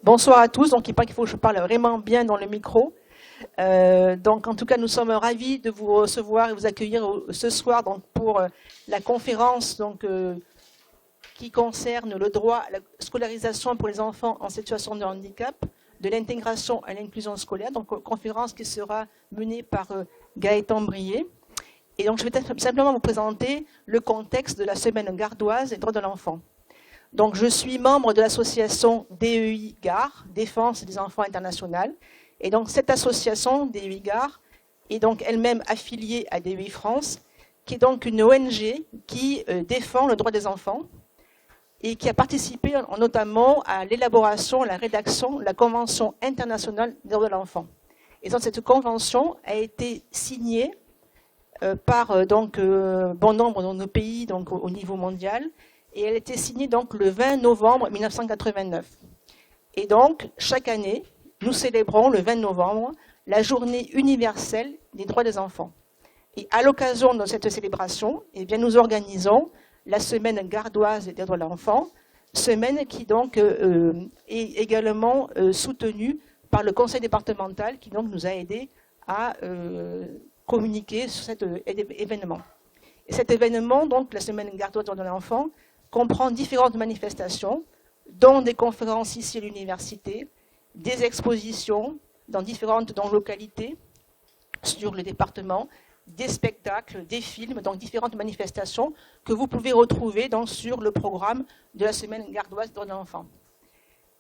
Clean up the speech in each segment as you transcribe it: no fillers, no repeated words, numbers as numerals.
Bonsoir à tous. Donc, il paraît qu'il faut que je parle vraiment bien dans le micro. Donc, en tout cas, nous sommes ravis de vous recevoir et vous accueillir ce soir donc, pour la conférence qui concerne le droit à la scolarisation pour les enfants en situation de handicap, de l'intégration à l'inclusion scolaire. Donc, conférence qui sera menée par Gaëtan Brier. Et donc, je vais simplement vous présenter le contexte de la semaine gardoise des droits de l'enfant. Donc, je suis membre de l'association DEI GAR, Défense des enfants internationale. Et donc, cette association, DEI GAR, est donc elle-même affiliée à DEI France, qui est donc une ONG qui défend le droit des enfants et qui a participé notamment à l'élaboration, la rédaction de la Convention internationale des droits de l'enfant. Et donc, cette convention a été signée par bon nombre de nos pays donc, au niveau mondial. Et elle a été signée donc, le 20 novembre 1989. Et donc, chaque année, nous célébrons le 20 novembre la journée universelle des droits des enfants. Et à l'occasion de cette célébration, eh bien, nous organisons la semaine gardoise des droits de l'enfant, semaine qui donc est également soutenue par le conseil départemental qui donc nous a aidés à communiquer sur cet événement. Et cet événement, donc la semaine gardoise des droits de l'enfant, comprend différentes manifestations, dont des conférences ici à l'université, des expositions dans différentes localités sur le département, des spectacles, des films, donc différentes manifestations que vous pouvez retrouver donc, sur le programme de la semaine gardoise des droits de l'enfant.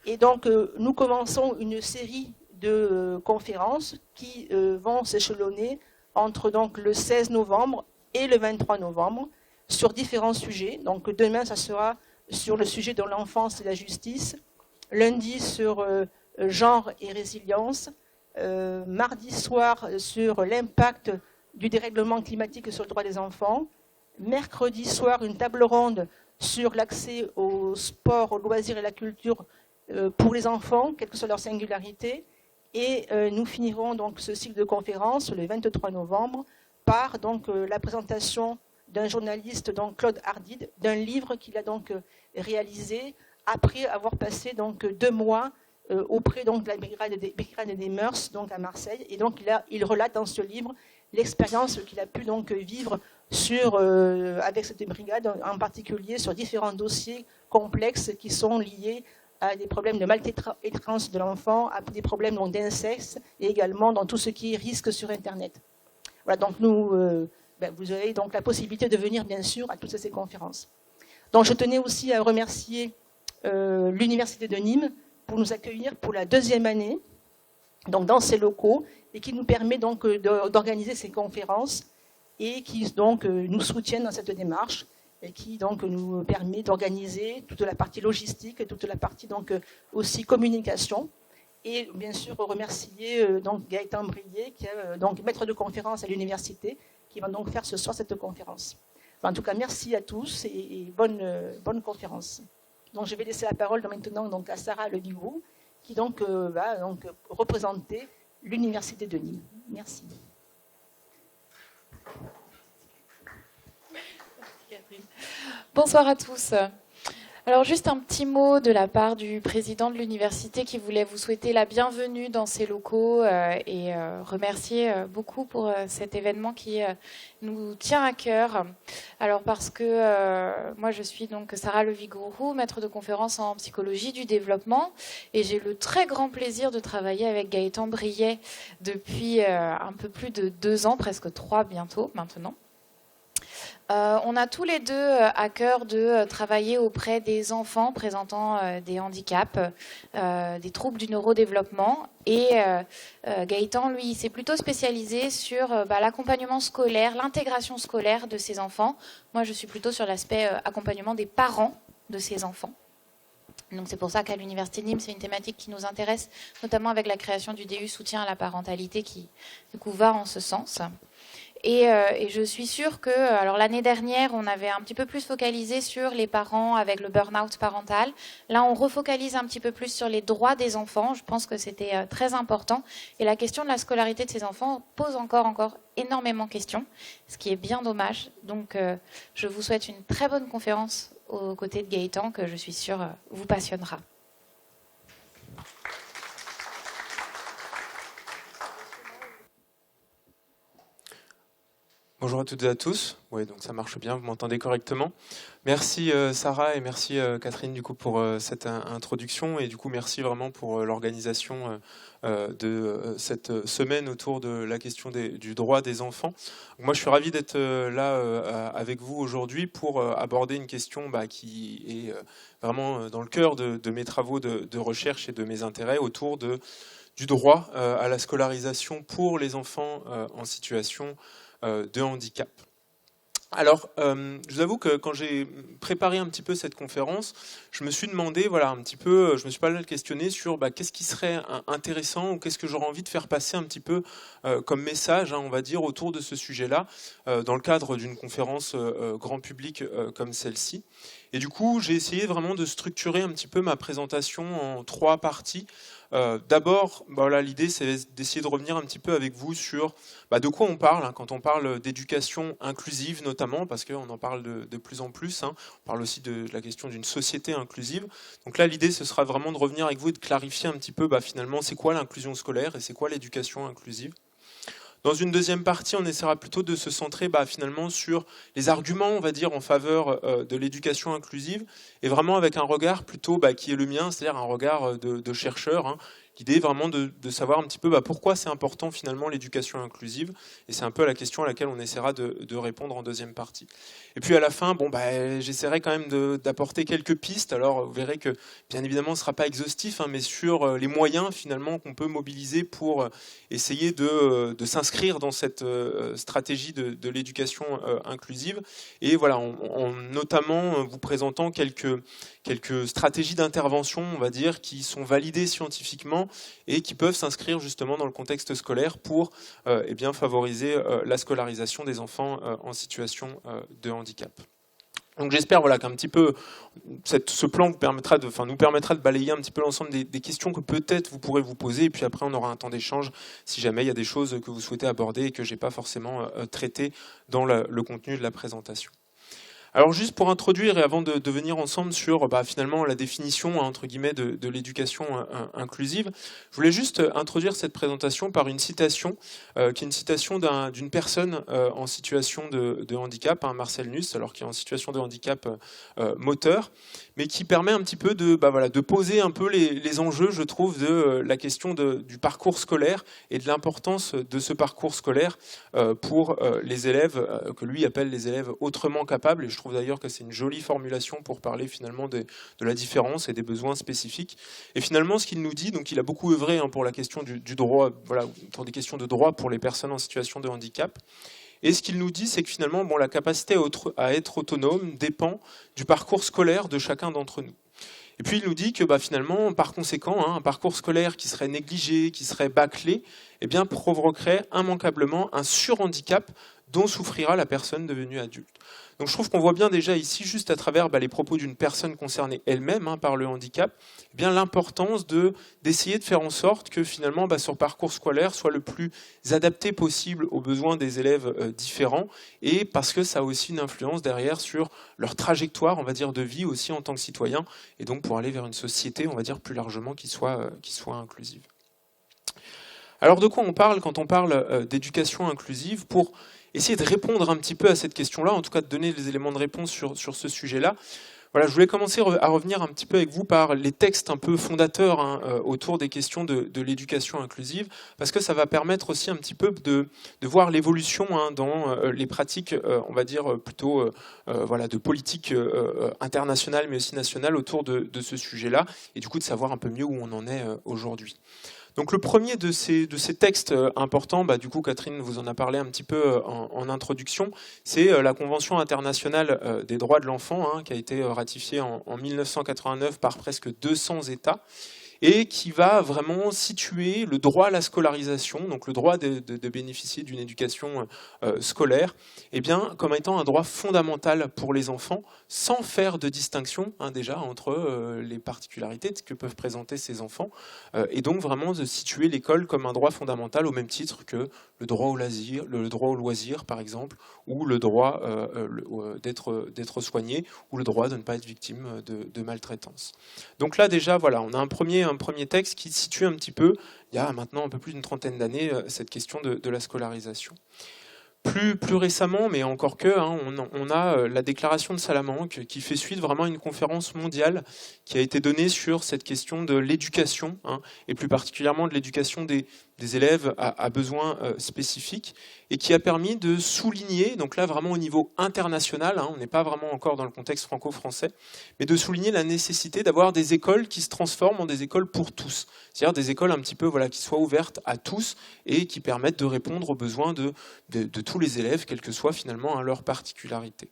Et donc, nous commençons une série de conférences qui vont s'échelonner entre donc, le 16 novembre et le 23 novembre, sur différents sujets. Donc demain, ça sera sur le sujet de l'enfance et la justice. Lundi, sur genre et résilience. Mardi soir, sur l'impact du dérèglement climatique sur le droit des enfants. Mercredi soir, une table ronde sur l'accès au sport, au loisir et à la culture pour les enfants, quelle que soit leur singularité. Et nous finirons donc ce cycle de conférences le 23 novembre par donc, la présentation d'un journaliste, donc Claude Hardid, d'un livre qu'il a donc réalisé après avoir passé donc 2 mois auprès donc de la brigade des mœurs donc à Marseille. Et donc il relate dans ce livre l'expérience qu'il a pu donc vivre avec cette brigade, en particulier sur différents dossiers complexes qui sont liés à des problèmes de maltraitance de l'enfant, à des problèmes d'inceste et également dans tout ce qui est risque sur Internet. Voilà, donc vous avez donc la possibilité de venir, bien sûr, à toutes ces conférences. Donc, je tenais aussi à remercier l'Université de Nîmes pour nous accueillir pour la 2e année donc, dans ces locaux et qui nous permet donc d'organiser ces conférences et qui donc nous soutiennent dans cette démarche et qui donc nous permet d'organiser toute la partie logistique, toute la partie donc aussi communication. Et bien sûr remercier donc Gaëtan Brier, qui est donc maître de conférence à l'université, qui va donc faire ce soir cette conférence. Enfin, en tout cas, merci à tous et bonne conférence. Donc, je vais laisser la parole maintenant donc, à Sarah Levigrou, qui donc, va donc, représenter l'Université de Nîmes. Merci. Bonsoir à tous. Alors juste un petit mot de la part du président de l'université qui voulait vous souhaiter la bienvenue dans ces locaux et remercier beaucoup pour cet événement qui nous tient à cœur. Alors parce que moi je suis donc Sarah Levigrou, maître de conférence en psychologie du développement et j'ai le très grand plaisir de travailler avec Gaëtan Brier depuis un peu plus de 2 ans, presque 3 bientôt maintenant. On a tous les deux à cœur de travailler auprès des enfants présentant des handicaps, des troubles du neurodéveloppement. Et Gaëtan, lui, s'est plutôt spécialisé sur l'accompagnement scolaire, l'intégration scolaire de ces enfants. Moi, je suis plutôt sur l'aspect accompagnement des parents de ces enfants. Donc c'est pour ça qu'à l'Université de Nîmes, c'est une thématique qui nous intéresse, notamment avec la création du DU soutien à la parentalité qui, du coup, va en ce sens. Et je suis sûre que, alors l'année dernière, on avait un petit peu plus focalisé sur les parents avec le burn-out parental. Là, on refocalise un petit peu plus sur les droits des enfants. Je pense que c'était très important. Et la question de la scolarité de ces enfants pose encore énormément de questions, ce qui est bien dommage. Donc, je vous souhaite une très bonne conférence aux côtés de Gaëtan, que je suis sûre vous passionnera. Bonjour à toutes et à tous. Oui, donc ça marche bien, vous m'entendez correctement. Merci Sarah et merci Catherine du coup pour cette introduction et du coup merci vraiment pour l'organisation de cette semaine autour de la question du droit des enfants. Moi je suis ravi d'être là avec vous aujourd'hui pour aborder une question qui est vraiment dans le cœur de mes travaux de recherche et de mes intérêts autour du droit à la scolarisation pour les enfants en situation de handicap. Alors, je vous avoue que quand j'ai préparé un petit peu cette conférence, je me suis demandé, voilà, un petit peu, je me suis pas mal questionné sur qu'est-ce qui serait intéressant ou qu'est-ce que j'aurais envie de faire passer un petit peu comme message, on va dire, autour de ce sujet-là, dans le cadre d'une conférence grand public comme celle-ci. Et du coup, j'ai essayé vraiment de structurer un petit peu ma présentation en 3 parties. D'abord, voilà, l'idée c'est d'essayer de revenir un petit peu avec vous sur de quoi on parle quand on parle d'éducation inclusive notamment, parce qu'on en parle de plus en plus. On parle aussi de la question d'une société inclusive. Donc là, l'idée ce sera vraiment de revenir avec vous et de clarifier un petit peu finalement c'est quoi l'inclusion scolaire et c'est quoi l'éducation inclusive. Dans une deuxième partie, on essaiera plutôt de se centrer finalement sur les arguments, on va dire, en faveur de l'éducation inclusive, et vraiment avec un regard plutôt qui est le mien, c'est-à-dire un regard de chercheur. L'idée est vraiment de savoir un petit peu pourquoi c'est important finalement l'éducation inclusive, et c'est un peu la question à laquelle on essaiera de répondre en deuxième partie. Et puis à la fin, j'essaierai quand même d'apporter quelques pistes. Alors vous verrez que bien évidemment ce ne sera pas exhaustif, mais sur les moyens finalement qu'on peut mobiliser pour essayer de s'inscrire dans cette stratégie de l'éducation inclusive, et voilà, en notamment vous présentant quelques stratégies d'intervention, on va dire, qui sont validées scientifiquement et qui peuvent s'inscrire justement dans le contexte scolaire pour favoriser la scolarisation des enfants en situation de handicap. Donc j'espère qu'un petit peu ce plan nous permettra de balayer un petit peu l'ensemble des questions que peut-être vous pourrez vous poser, et puis après on aura un temps d'échange si jamais il y a des choses que vous souhaitez aborder et que je n'ai pas forcément traitées dans le contenu de la présentation. Alors juste pour introduire et avant de venir ensemble sur finalement la définition entre guillemets de l'éducation inclusive, je voulais juste introduire cette présentation par une citation qui est une citation d'une personne en situation de handicap, Marcel Nuss, alors qui est en situation de handicap moteur, mais qui permet un petit peu de poser un peu les enjeux, je trouve, de la question du parcours scolaire et de l'importance de ce parcours scolaire pour les élèves que lui appelle les élèves autrement capables. Et je trouve d'ailleurs que c'est une jolie formulation pour parler finalement de la différence et des besoins spécifiques. Et finalement, ce qu'il nous dit, donc il a beaucoup œuvré pour la question du droit, pour des questions de droit pour les personnes en situation de handicap. Et ce qu'il nous dit, c'est que finalement, la capacité à être autonome dépend du parcours scolaire de chacun d'entre nous. Et puis il nous dit que finalement, par conséquent, un parcours scolaire qui serait négligé, qui serait bâclé, provoquerait immanquablement un surhandicap dont souffrira la personne devenue adulte. Donc je trouve qu'on voit bien déjà ici, juste à travers les propos d'une personne concernée elle-même par le handicap, l'importance d'essayer de faire en sorte que finalement ce parcours scolaire soit le plus adapté possible aux besoins des élèves différents, et parce que ça a aussi une influence derrière sur leur trajectoire, on va dire, de vie aussi en tant que citoyen, et donc pour aller vers une société, on va dire plus largement qui soit inclusive. Alors de quoi on parle quand on parle d'éducation inclusive? Pour essayer de répondre un petit peu à cette question-là, en tout cas de donner les éléments de réponse sur ce sujet-là. Voilà, je voulais commencer à revenir un petit peu avec vous par les textes un peu fondateurs autour des questions de l'éducation inclusive, parce que ça va permettre aussi un petit peu de voir l'évolution dans les pratiques, on va dire plutôt de politique internationale, mais aussi nationale autour de ce sujet-là, et du coup de savoir un peu mieux où on en est aujourd'hui. Donc le premier de ces textes importants, du coup Catherine vous en a parlé un petit peu en introduction, c'est la Convention internationale des droits de l'enfant, qui a été ratifiée en 1989 par presque 200 États, et qui va vraiment situer le droit à la scolarisation, donc le droit de bénéficier d'une éducation scolaire, comme étant un droit fondamental pour les enfants, sans faire de distinction déjà entre les particularités que peuvent présenter ces enfants, et donc vraiment de situer l'école comme un droit fondamental au même titre que le droit au loisir par exemple, ou le droit d'être soigné, ou le droit de ne pas être victime de maltraitance. Donc là déjà, on a un premier texte qui situe un petit peu, il y a maintenant un peu plus d'une trentaine d'années, cette question de la scolarisation. Plus récemment, mais encore que, on a la déclaration de Salamanque qui fait suite vraiment à une conférence mondiale qui a été donnée sur cette question de l'éducation, et plus particulièrement de l'éducation des élèves à besoins spécifiques, et qui a permis de souligner, donc là vraiment au niveau international, on n'est pas vraiment encore dans le contexte franco-français, mais de souligner la nécessité d'avoir des écoles qui se transforment en des écoles pour tous, c'est-à-dire des écoles un petit peu qui soient ouvertes à tous et qui permettent de répondre aux besoins de tous les élèves, quelle que soit finalement leur particularité.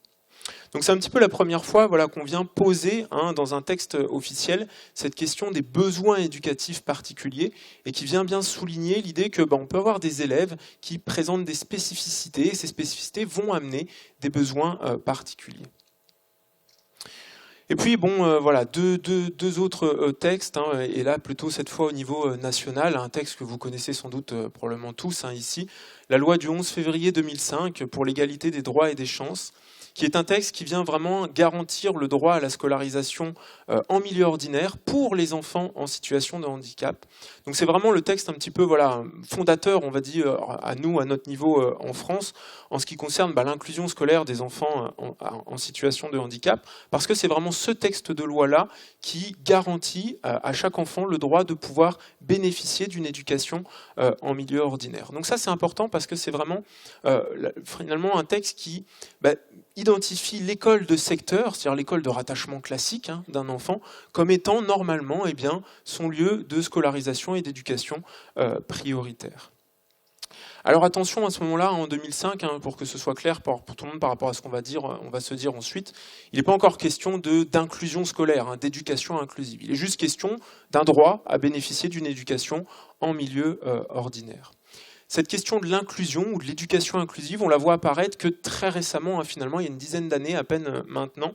Donc c'est un petit peu la première fois qu'on vient poser dans un texte officiel cette question des besoins éducatifs particuliers et qui vient bien souligner l'idée que on peut avoir des élèves qui présentent des spécificités et ces spécificités vont amener des besoins particuliers. Et puis deux autres textes, et là plutôt cette fois au niveau national, un texte que vous connaissez sans doute probablement tous ici, la loi du 11 février 2005 pour l'égalité des droits et des chances, qui est un texte qui vient vraiment garantir le droit à la scolarisation en milieu ordinaire pour les enfants en situation de handicap. Donc c'est vraiment le texte un petit peu fondateur, on va dire, à notre niveau en France, en ce qui concerne l'inclusion scolaire des enfants en situation de handicap, parce que c'est vraiment ce texte de loi-là qui garantit à chaque enfant le droit de pouvoir bénéficier d'une éducation en milieu ordinaire. Donc ça c'est important parce que c'est vraiment finalement un texte qui identifie l'école de secteur, c'est-à-dire l'école de rattachement classique d'un enfant, comme étant normalement son lieu de scolarisation et d'éducation prioritaire. Alors attention à ce moment-là, en 2005, pour que ce soit clair pour tout le monde par rapport à ce qu'on va se dire ensuite, il n'est pas encore question d'inclusion scolaire, d'éducation inclusive. Il est juste question d'un droit à bénéficier d'une éducation en milieu ordinaire. Cette question de l'inclusion ou de l'éducation inclusive, on la voit apparaître que très récemment, finalement, il y a une dizaine d'années à peine maintenant,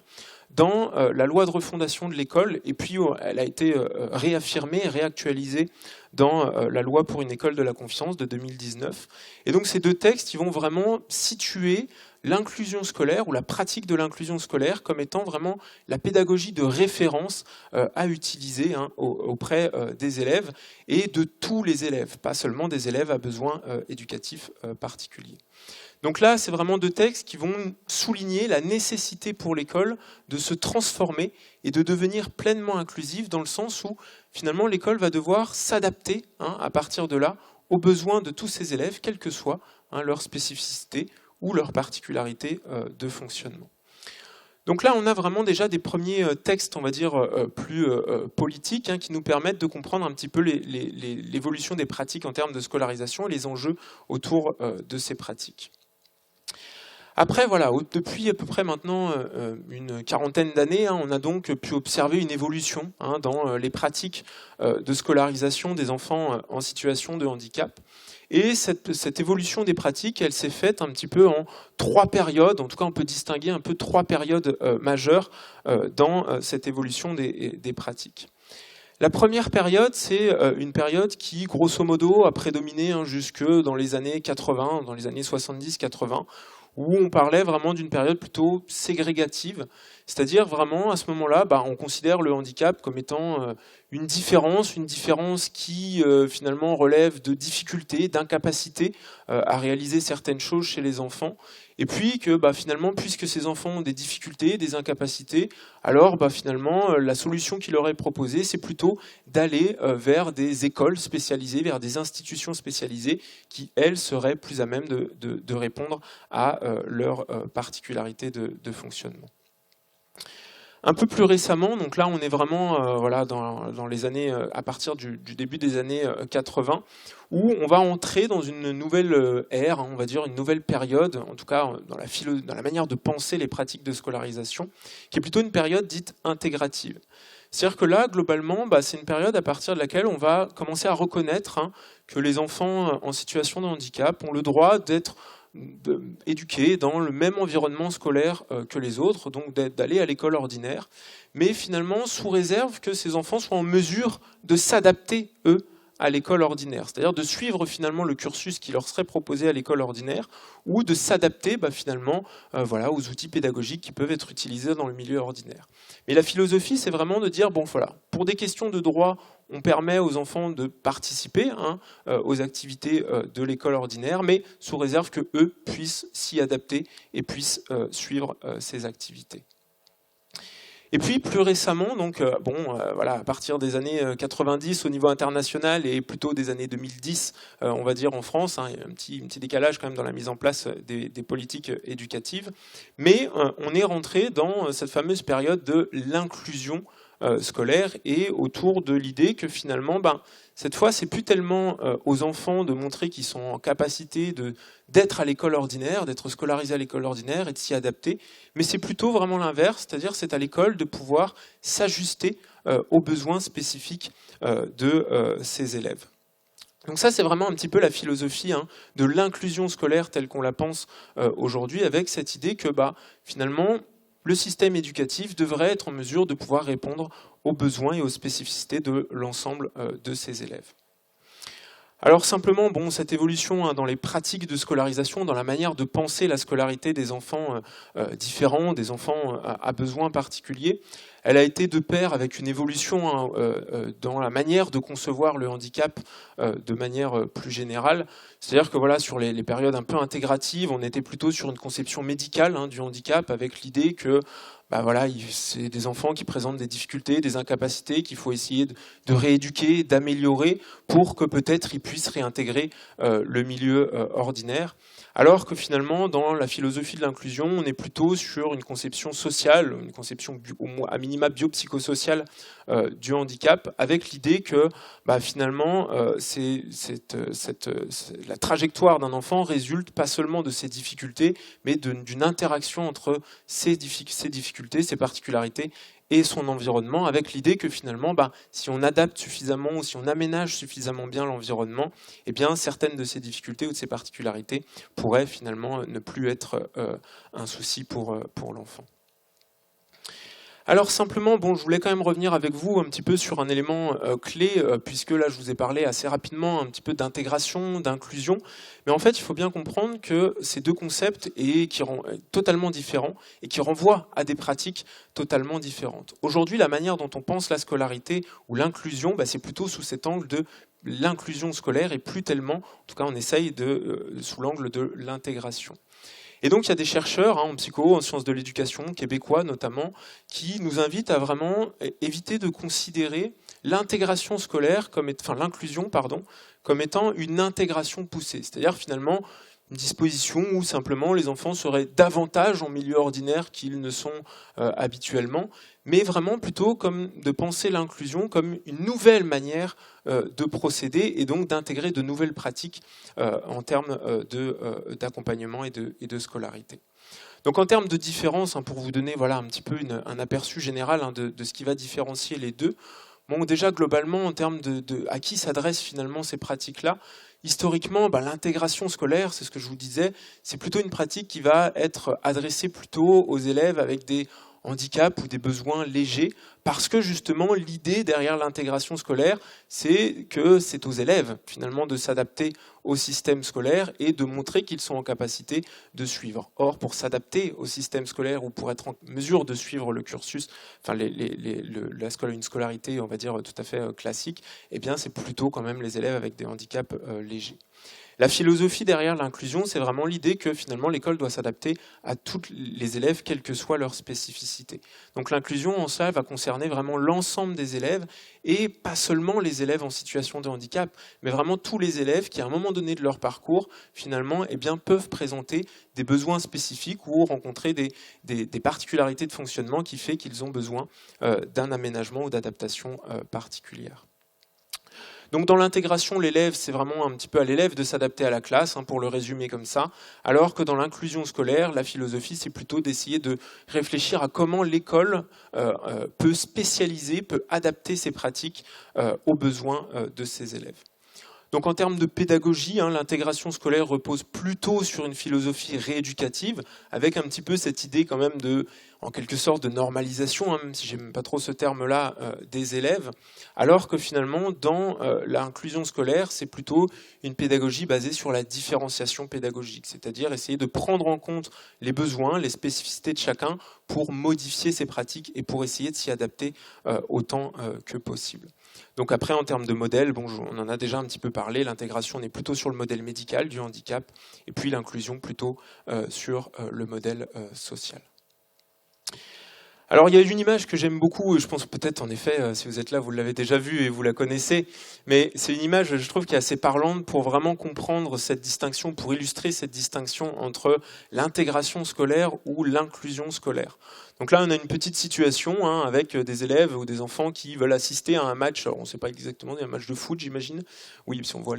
dans la loi de refondation de l'école, et puis elle a été réaffirmée, réactualisée dans la loi pour une école de la confiance de 2019. Et donc ces deux textes, ils vont vraiment situer l'inclusion scolaire ou la pratique de l'inclusion scolaire comme étant vraiment la pédagogie de référence à utiliser auprès des élèves et de tous les élèves, pas seulement des élèves à besoins éducatifs particuliers. Donc là, c'est vraiment deux textes qui vont souligner la nécessité pour l'école de se transformer et de devenir pleinement inclusive dans le sens où finalement l'école va devoir s'adapter à partir de là aux besoins de tous ses élèves, quelle que soit leur spécificité ou leur particularité de fonctionnement. Donc là, on a vraiment déjà des premiers textes, on va dire, plus politiques, qui nous permettent de comprendre un petit peu l'évolution des pratiques en termes de scolarisation et les enjeux autour de ces pratiques. Après, depuis à peu près maintenant une quarantaine d'années, on a donc pu observer une évolution dans les pratiques de scolarisation des enfants en situation de handicap. Et cette évolution des pratiques, elle s'est faite un petit peu en trois périodes, en tout cas on peut distinguer un peu trois périodes majeures dans cette évolution des pratiques. La première période, c'est une période qui, grosso modo, a prédominé jusque dans les années 80, dans les années 70-80, où on parlait vraiment d'une période plutôt ségrégative, c'est-à-dire vraiment à ce moment-là, on considère le handicap comme étant une différence qui finalement relève de difficultés, d'incapacité à réaliser certaines choses chez les enfants, et puis que finalement, puisque ces enfants ont des difficultés, des incapacités, alors finalement la solution qui leur est proposée, c'est plutôt d'aller vers des écoles spécialisées, vers des institutions spécialisées qui, elles, seraient plus à même de répondre à leurs particularités de fonctionnement. Un peu plus récemment, donc là on est vraiment dans les années, à partir du début des années 80, où on va entrer dans une nouvelle ère, on va dire une nouvelle période, en tout cas dans la manière de penser les pratiques de scolarisation, qui est plutôt une période dite intégrative. C'est-à-dire que là, globalement, c'est une période à partir de laquelle on va commencer à reconnaître que les enfants en situation de handicap ont le droit d'être éduqués dans le même environnement scolaire que les autres, donc d'aller à l'école ordinaire, mais finalement sous réserve que ces enfants soient en mesure de s'adapter, eux, à l'école ordinaire, c'est-à-dire de suivre finalement le cursus qui leur serait proposé à l'école ordinaire ou de s'adapter finalement voilà, aux outils pédagogiques qui peuvent être utilisés dans le milieu ordinaire. Mais la philosophie, c'est vraiment de dire, bon voilà, pour des questions de droit, on permet aux enfants de participer aux activités de l'école ordinaire, mais sous réserve qu'eux puissent s'y adapter et puissent suivre ces activités. Et puis plus récemment, donc voilà, à partir des années 90 au niveau international et plutôt des années 2010, on va dire en France, il y a un petit décalage quand même dans la mise en place des politiques éducatives, mais on est rentré dans cette fameuse période de l'inclusion scolaire et autour de l'idée que finalement, cette fois, c'est plus tellement aux enfants de montrer qu'ils sont en capacité d'être à l'école ordinaire, d'être scolarisés à l'école ordinaire et de s'y adapter, mais c'est plutôt vraiment l'inverse, c'est-à-dire c'est à l'école de pouvoir s'ajuster aux besoins spécifiques de ces élèves. Donc ça, c'est vraiment un petit peu la philosophie de l'inclusion scolaire telle qu'on la pense aujourd'hui, avec cette idée que finalement, le système éducatif devrait être en mesure de pouvoir répondre aux besoins et aux spécificités de l'ensemble de ses élèves. Alors simplement, cette évolution dans les pratiques de scolarisation, dans la manière de penser la scolarité des enfants différents, des enfants à besoins particuliers, elle a été de pair avec une évolution dans la manière de concevoir le handicap de manière plus générale. C'est-à-dire que voilà, sur les périodes un peu intégratives, on était plutôt sur une conception médicale du handicap, avec l'idée que voilà, c'est des enfants qui présentent des difficultés, des incapacités qu'il faut essayer de rééduquer, d'améliorer pour que peut-être ils puissent réintégrer le milieu ordinaire. Alors que finalement, dans la philosophie de l'inclusion, on est plutôt sur une conception sociale, une conception à minima biopsychosociale du handicap, avec l'idée que finalement, la trajectoire d'un enfant résulte pas seulement de ses difficultés, mais d'une interaction entre ses difficultés, ses particularités et son environnement, avec l'idée que finalement, si on adapte suffisamment ou si on aménage suffisamment bien l'environnement, eh bien certaines de ces difficultés ou de ces particularités pourraient finalement ne plus être un souci pour l'enfant. Alors simplement, je voulais quand même revenir avec vous un petit peu sur un élément clé, puisque là je vous ai parlé assez rapidement un petit peu d'intégration, d'inclusion, mais en fait il faut bien comprendre que ces deux concepts sont totalement différents et qui renvoient à des pratiques totalement différentes. Aujourd'hui, la manière dont on pense la scolarité ou l'inclusion, c'est plutôt sous cet angle de l'inclusion scolaire et plus tellement, en tout cas on essaye sous l'angle de l'intégration. Et donc il y a des chercheurs en psycho, en sciences de l'éducation, québécois notamment, qui nous invitent à vraiment éviter de considérer l'intégration scolaire, l'inclusion, comme étant une intégration poussée. C'est-à-dire finalement une disposition où simplement les enfants seraient davantage en milieu ordinaire qu'ils ne sont habituellement, mais vraiment plutôt comme de penser l'inclusion comme une nouvelle manière de procéder et donc d'intégrer de nouvelles pratiques en termes d'accompagnement et de scolarité. Donc en termes de différence, pour vous donner un petit peu un aperçu général de ce qui va différencier les deux, déjà globalement en termes à qui s'adressent finalement ces pratiques-là, historiquement, l'intégration scolaire, c'est ce que je vous disais, c'est plutôt une pratique qui va être adressée plutôt aux élèves avec des handicaps ou des besoins légers, parce que justement l'idée derrière l'intégration scolaire, c'est que c'est aux élèves finalement de s'adapter au système scolaire et de montrer qu'ils sont en capacité de suivre. Or, pour s'adapter au système scolaire ou pour être en mesure de suivre le cursus, une scolarité, on va dire, tout à fait classique, eh bien c'est plutôt quand même les élèves avec des handicaps légers. La philosophie derrière l'inclusion, c'est vraiment l'idée que finalement l'école doit s'adapter à tous les élèves, quelle que soit leur spécificité. Donc l'inclusion en ça va concerner vraiment l'ensemble des élèves et pas seulement les élèves en situation de handicap, mais vraiment tous les élèves qui à un moment donné de leur parcours finalement peuvent présenter des besoins spécifiques ou rencontrer des particularités de fonctionnement qui fait qu'ils ont besoin d'un aménagement ou d'adaptation particulière. Donc dans l'intégration, l'élève, c'est vraiment un petit peu à l'élève de s'adapter à la classe, pour le résumer comme ça, alors que dans l'inclusion scolaire, la philosophie, c'est plutôt d'essayer de réfléchir à comment l'école peut spécialiser, peut adapter ses pratiques aux besoins de ses élèves. Donc en termes de pédagogie, l'intégration scolaire repose plutôt sur une philosophie rééducative, avec un petit peu cette idée quand même de, en quelque sorte, de normalisation, même si j'aime pas trop ce terme-là, des élèves, alors que finalement, dans l'inclusion scolaire, c'est plutôt une pédagogie basée sur la différenciation pédagogique, c'est-à-dire essayer de prendre en compte les besoins, les spécificités de chacun pour modifier ses pratiques et pour essayer de s'y adapter autant que possible. Donc après, en termes de modèle, bon, on en a déjà un petit peu parlé, l'intégration est plutôt sur le modèle médical du handicap, et puis l'inclusion plutôt sur le modèle social. Alors il y a une image que j'aime beaucoup, et je pense peut-être en effet, si vous êtes là, vous l'avez déjà vue et vous la connaissez, mais c'est une image, je trouve, qui est assez parlante pour vraiment comprendre cette distinction, pour illustrer cette distinction entre l'intégration scolaire ou l'inclusion scolaire. Donc là, on a une petite situation avec des élèves ou des enfants qui veulent assister à un match, alors on ne sait pas exactement, un match de foot, j'imagine. Oui, si on voit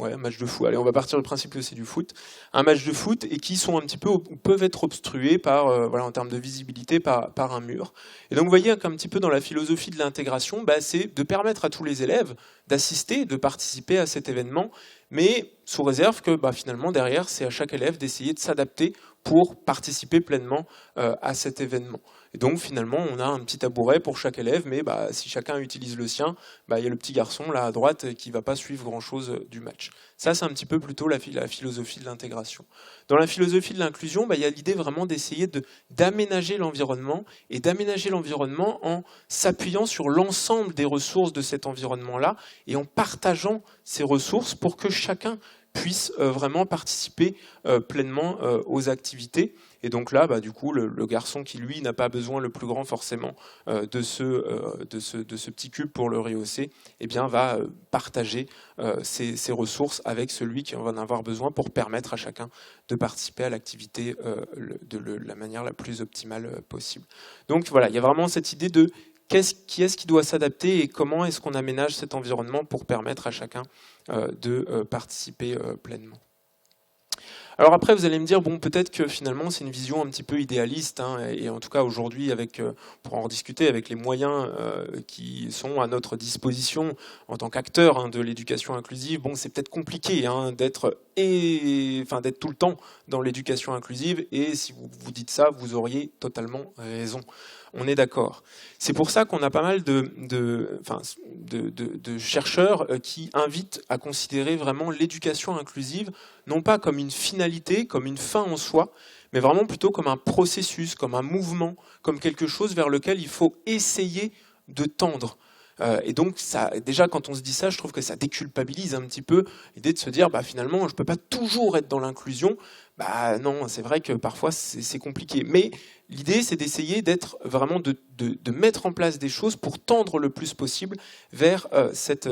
un match de foot, allez, on va partir du principe que c'est du foot. Un match de foot, et qui sont un petit peu, ou peuvent être obstrués par, en termes de visibilité, par un mur. Et donc vous voyez qu'un petit peu dans la philosophie de l'intégration, c'est de permettre à tous les élèves d'assister, de participer à cet événement, mais sous réserve que finalement derrière, c'est à chaque élève d'essayer de s'adapter pour participer pleinement à cet événement. Et donc finalement, on a un petit tabouret pour chaque élève, mais si chacun utilise le sien, il y a le petit garçon là à droite qui ne va pas suivre grand-chose du match. Ça, c'est un petit peu plutôt la philosophie de l'intégration. Dans la philosophie de l'inclusion, il y a l'idée vraiment d'essayer d'aménager l'environnement, et d'aménager l'environnement en s'appuyant sur l'ensemble des ressources de cet environnement-là, et en partageant ces ressources pour que chacun puisse vraiment participer pleinement aux activités. Et donc là, du coup, le garçon qui, lui, n'a pas besoin le plus grand forcément de ce petit cube pour le rehausser, va partager ses ressources avec celui qui en va en avoir besoin pour permettre à chacun de participer à l'activité de la manière la plus optimale possible. Donc voilà, il y a vraiment cette idée de qui est-ce qui doit s'adapter et comment est-ce qu'on aménage cet environnement pour permettre à chacun de participer pleinement. Alors après, vous allez me dire, bon, peut-être que finalement, c'est une vision un petit peu idéaliste, et en tout cas aujourd'hui, pour en rediscuter avec les moyens qui sont à notre disposition en tant qu'acteurs de l'éducation inclusive, bon, c'est peut-être compliqué d'être tout le temps dans l'éducation inclusive, et si vous vous dites ça, vous auriez totalement raison. On est d'accord. C'est pour ça qu'on a pas mal de chercheurs qui invitent à considérer vraiment l'éducation inclusive, non pas comme une finalité, comme une fin en soi, mais vraiment plutôt comme un processus, comme un mouvement, comme quelque chose vers lequel il faut essayer de tendre. Et donc, déjà, quand on se dit ça, je trouve que ça déculpabilise un petit peu l'idée de se dire, finalement, je ne peux pas toujours être dans l'inclusion. Non, c'est vrai que parfois, c'est compliqué. Mais l'idée, c'est d'essayer d'être vraiment de mettre en place des choses pour tendre le plus possible vers cet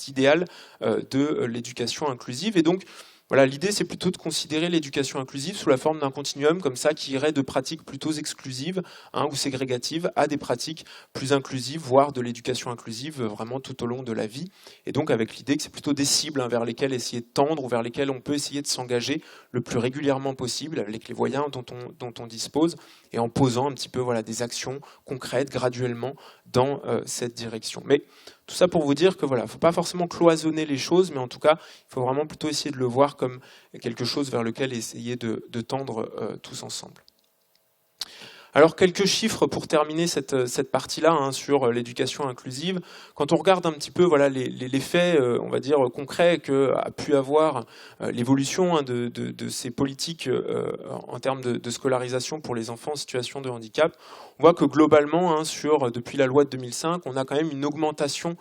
idéal de l'éducation inclusive. Et donc, voilà, l'idée, c'est plutôt de considérer l'éducation inclusive sous la forme d'un continuum comme ça qui irait de pratiques plutôt exclusives ou ségrégatives à des pratiques plus inclusives, voire de l'éducation inclusive vraiment tout au long de la vie. Et donc avec l'idée que c'est plutôt des cibles vers lesquelles essayer de tendre ou vers lesquelles on peut essayer de s'engager le plus régulièrement possible avec les moyens dont on dispose et en posant un petit peu des actions concrètes graduellement dans cette direction. Mais tout ça pour vous dire que il ne faut pas forcément cloisonner les choses, mais en tout cas, il faut vraiment plutôt essayer de le voir comme quelque chose vers lequel essayer de tendre tous ensemble. Alors quelques chiffres pour terminer cette partie-là sur l'éducation inclusive. Quand on regarde un petit peu les faits, on va dire concrets qu'a pu avoir l'évolution de ces politiques en termes de scolarisation pour les enfants en situation de handicap, on voit que globalement, depuis la loi de 2005, on a quand même une augmentation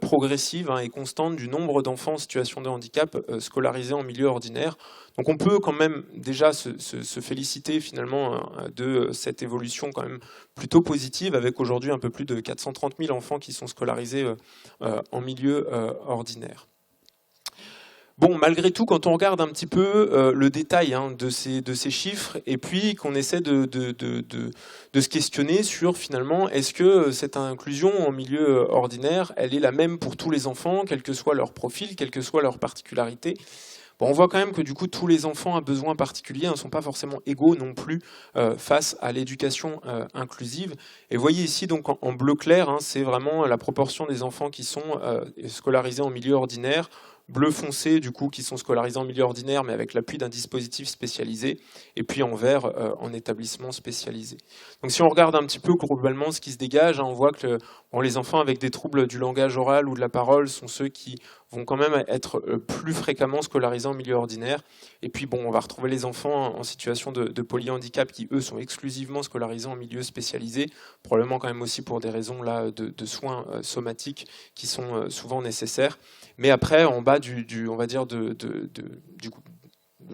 progressive et constante du nombre d'enfants en situation de handicap scolarisés en milieu ordinaire. Donc on peut quand même déjà se féliciter finalement de cette évolution quand même plutôt positive, avec aujourd'hui un peu plus de 430 000 enfants qui sont scolarisés en milieu ordinaire. Bon, malgré tout, quand on regarde un petit peu le détail de ces chiffres, et puis qu'on essaie de se questionner sur finalement, est-ce que cette inclusion en milieu ordinaire, elle est la même pour tous les enfants, quel que soit leur profil, quelle que soit leur particularité ? Bon, on voit quand même que du coup tous les enfants à besoins particuliers ne sont pas forcément égaux non plus face à l'éducation inclusive. Et vous voyez ici donc en bleu clair, hein, c'est vraiment la proportion des enfants qui sont scolarisés en milieu ordinaire. Bleu foncé, du coup, qui sont scolarisés en milieu ordinaire, mais avec l'appui d'un dispositif spécialisé, et puis en vert, en établissement spécialisé. Donc si on regarde un petit peu globalement ce qui se dégage, hein, on voit que les enfants avec des troubles du langage oral ou de la parole sont ceux qui vont quand même être plus fréquemment scolarisés en milieu ordinaire. Et puis bon, on va retrouver les enfants en situation de polyhandicap qui, eux, sont exclusivement scolarisés en milieu spécialisé, probablement quand même aussi pour des raisons là, de soins somatiques qui sont souvent nécessaires. Mais après, en bas on va dire de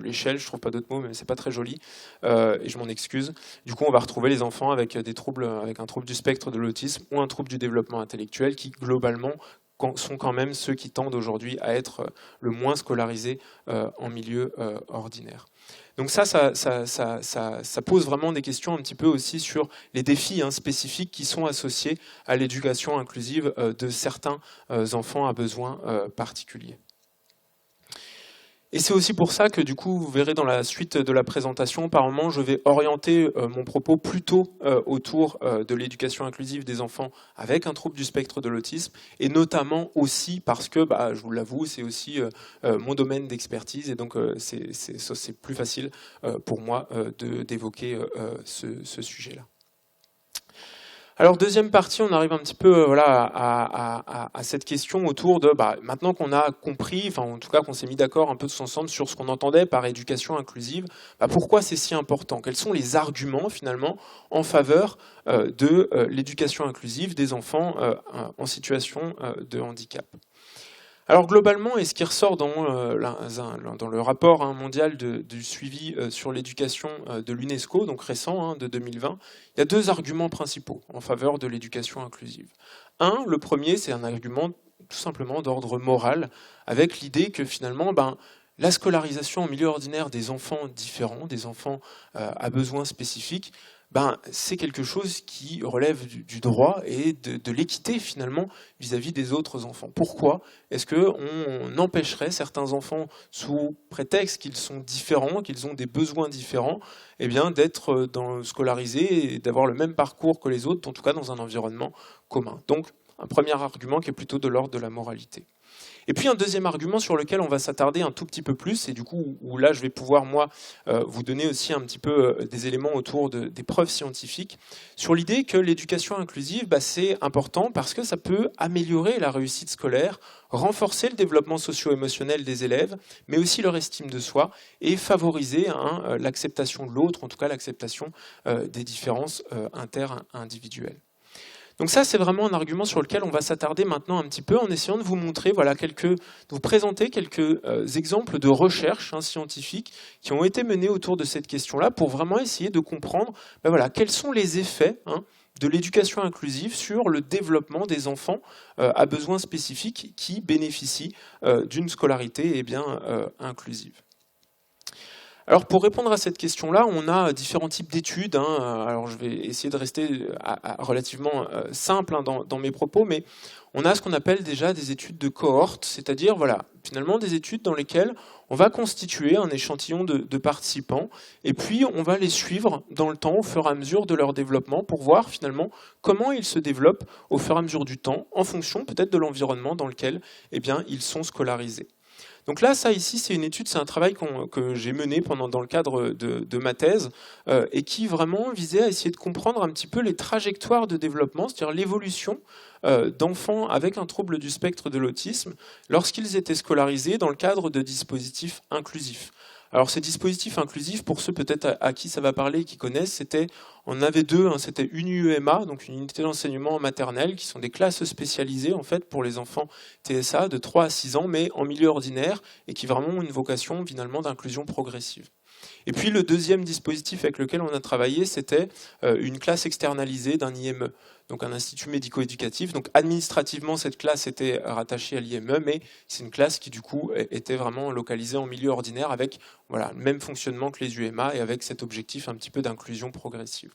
l'échelle, je trouve pas d'autres mots, mais c'est pas très joli, et je m'en excuse. Du coup, on va retrouver les enfants avec des troubles, avec un trouble du spectre de l'autisme ou un trouble du développement intellectuel, qui globalement sont quand même ceux qui tendent aujourd'hui à être le moins scolarisés en milieu ordinaire. Donc ça pose vraiment des questions un petit peu aussi sur les défis spécifiques qui sont associés à l'éducation inclusive de certains enfants à besoins particuliers. Et c'est aussi pour ça que du coup, vous verrez dans la suite de la présentation, par moment, je vais orienter mon propos plutôt autour de l'éducation inclusive des enfants avec un trouble du spectre de l'autisme, et notamment aussi parce que, je vous l'avoue, c'est aussi mon domaine d'expertise, et donc c'est plus facile pour moi d'évoquer ce sujet-là. Alors deuxième partie, on arrive un petit peu à cette question autour de maintenant qu'on a compris, enfin en tout cas qu'on s'est mis d'accord un peu tous ensemble sur ce qu'on entendait par éducation inclusive, pourquoi c'est si important? Quels sont les arguments finalement en faveur de l'éducation inclusive des enfants en situation de handicap? Alors globalement, et ce qui ressort dans le rapport mondial du suivi sur l'éducation de l'UNESCO, donc récent, de 2020, il y a deux arguments principaux en faveur de l'éducation inclusive. Le premier, c'est un argument tout simplement d'ordre moral, avec l'idée que finalement, la scolarisation en milieu ordinaire des enfants différents, des enfants à besoins spécifiques, c'est quelque chose qui relève du droit et de l'équité finalement vis-à-vis des autres enfants. Pourquoi est-ce qu'on empêcherait certains enfants, sous prétexte qu'ils sont différents, qu'ils ont des besoins différents, d'être scolarisés et d'avoir le même parcours que les autres, en tout cas dans un environnement commun? Donc un premier argument qui est plutôt de l'ordre de la moralité. Et puis un deuxième argument sur lequel on va s'attarder un tout petit peu plus, et du coup où là je vais pouvoir moi vous donner aussi un petit peu des éléments autour des preuves scientifiques, sur l'idée que l'éducation inclusive, c'est important parce que ça peut améliorer la réussite scolaire, renforcer le développement socio-émotionnel des élèves, mais aussi leur estime de soi, et favoriser l'acceptation de l'autre, en tout cas l'acceptation des différences inter-individuelles. Donc ça, c'est vraiment un argument sur lequel on va s'attarder maintenant un petit peu en essayant de vous montrer, de vous présenter quelques exemples de recherches scientifiques qui ont été menées autour de cette question-là pour vraiment essayer de comprendre quels sont les effets de l'éducation inclusive sur le développement des enfants à besoins spécifiques qui bénéficient d'une scolarité inclusive. Alors pour répondre à cette question-là, on a différents types d'études. Alors je vais essayer de rester relativement simple dans mes propos, mais on a ce qu'on appelle déjà des études de cohorte, c'est-à-dire finalement des études dans lesquelles on va constituer un échantillon de participants et puis on va les suivre dans le temps au fur et à mesure de leur développement pour voir finalement comment ils se développent au fur et à mesure du temps en fonction peut-être de l'environnement dans lequel ils sont scolarisés. Donc là, ça ici, c'est une étude, c'est un travail que j'ai mené dans le cadre de ma thèse et qui vraiment visait à essayer de comprendre un petit peu les trajectoires de développement, c'est-à-dire l'évolution d'enfants avec un trouble du spectre de l'autisme lorsqu'ils étaient scolarisés dans le cadre de dispositifs inclusifs. Alors ces dispositifs inclusifs, pour ceux peut-être à qui ça va parler, qui connaissent, on avait deux, c'était une UEMA, donc une unité d'enseignement maternelle, qui sont des classes spécialisées en fait pour les enfants TSA de 3 à 6 ans, mais en milieu ordinaire, et qui vraiment ont une vocation finalement d'inclusion progressive. Et puis le deuxième dispositif avec lequel on a travaillé, c'était une classe externalisée d'un IME, donc un institut médico-éducatif. Donc administrativement, cette classe était rattachée à l'IME, mais c'est une classe qui du coup était vraiment localisée en milieu ordinaire avec le même fonctionnement que les UEMA et avec cet objectif un petit peu d'inclusion progressive.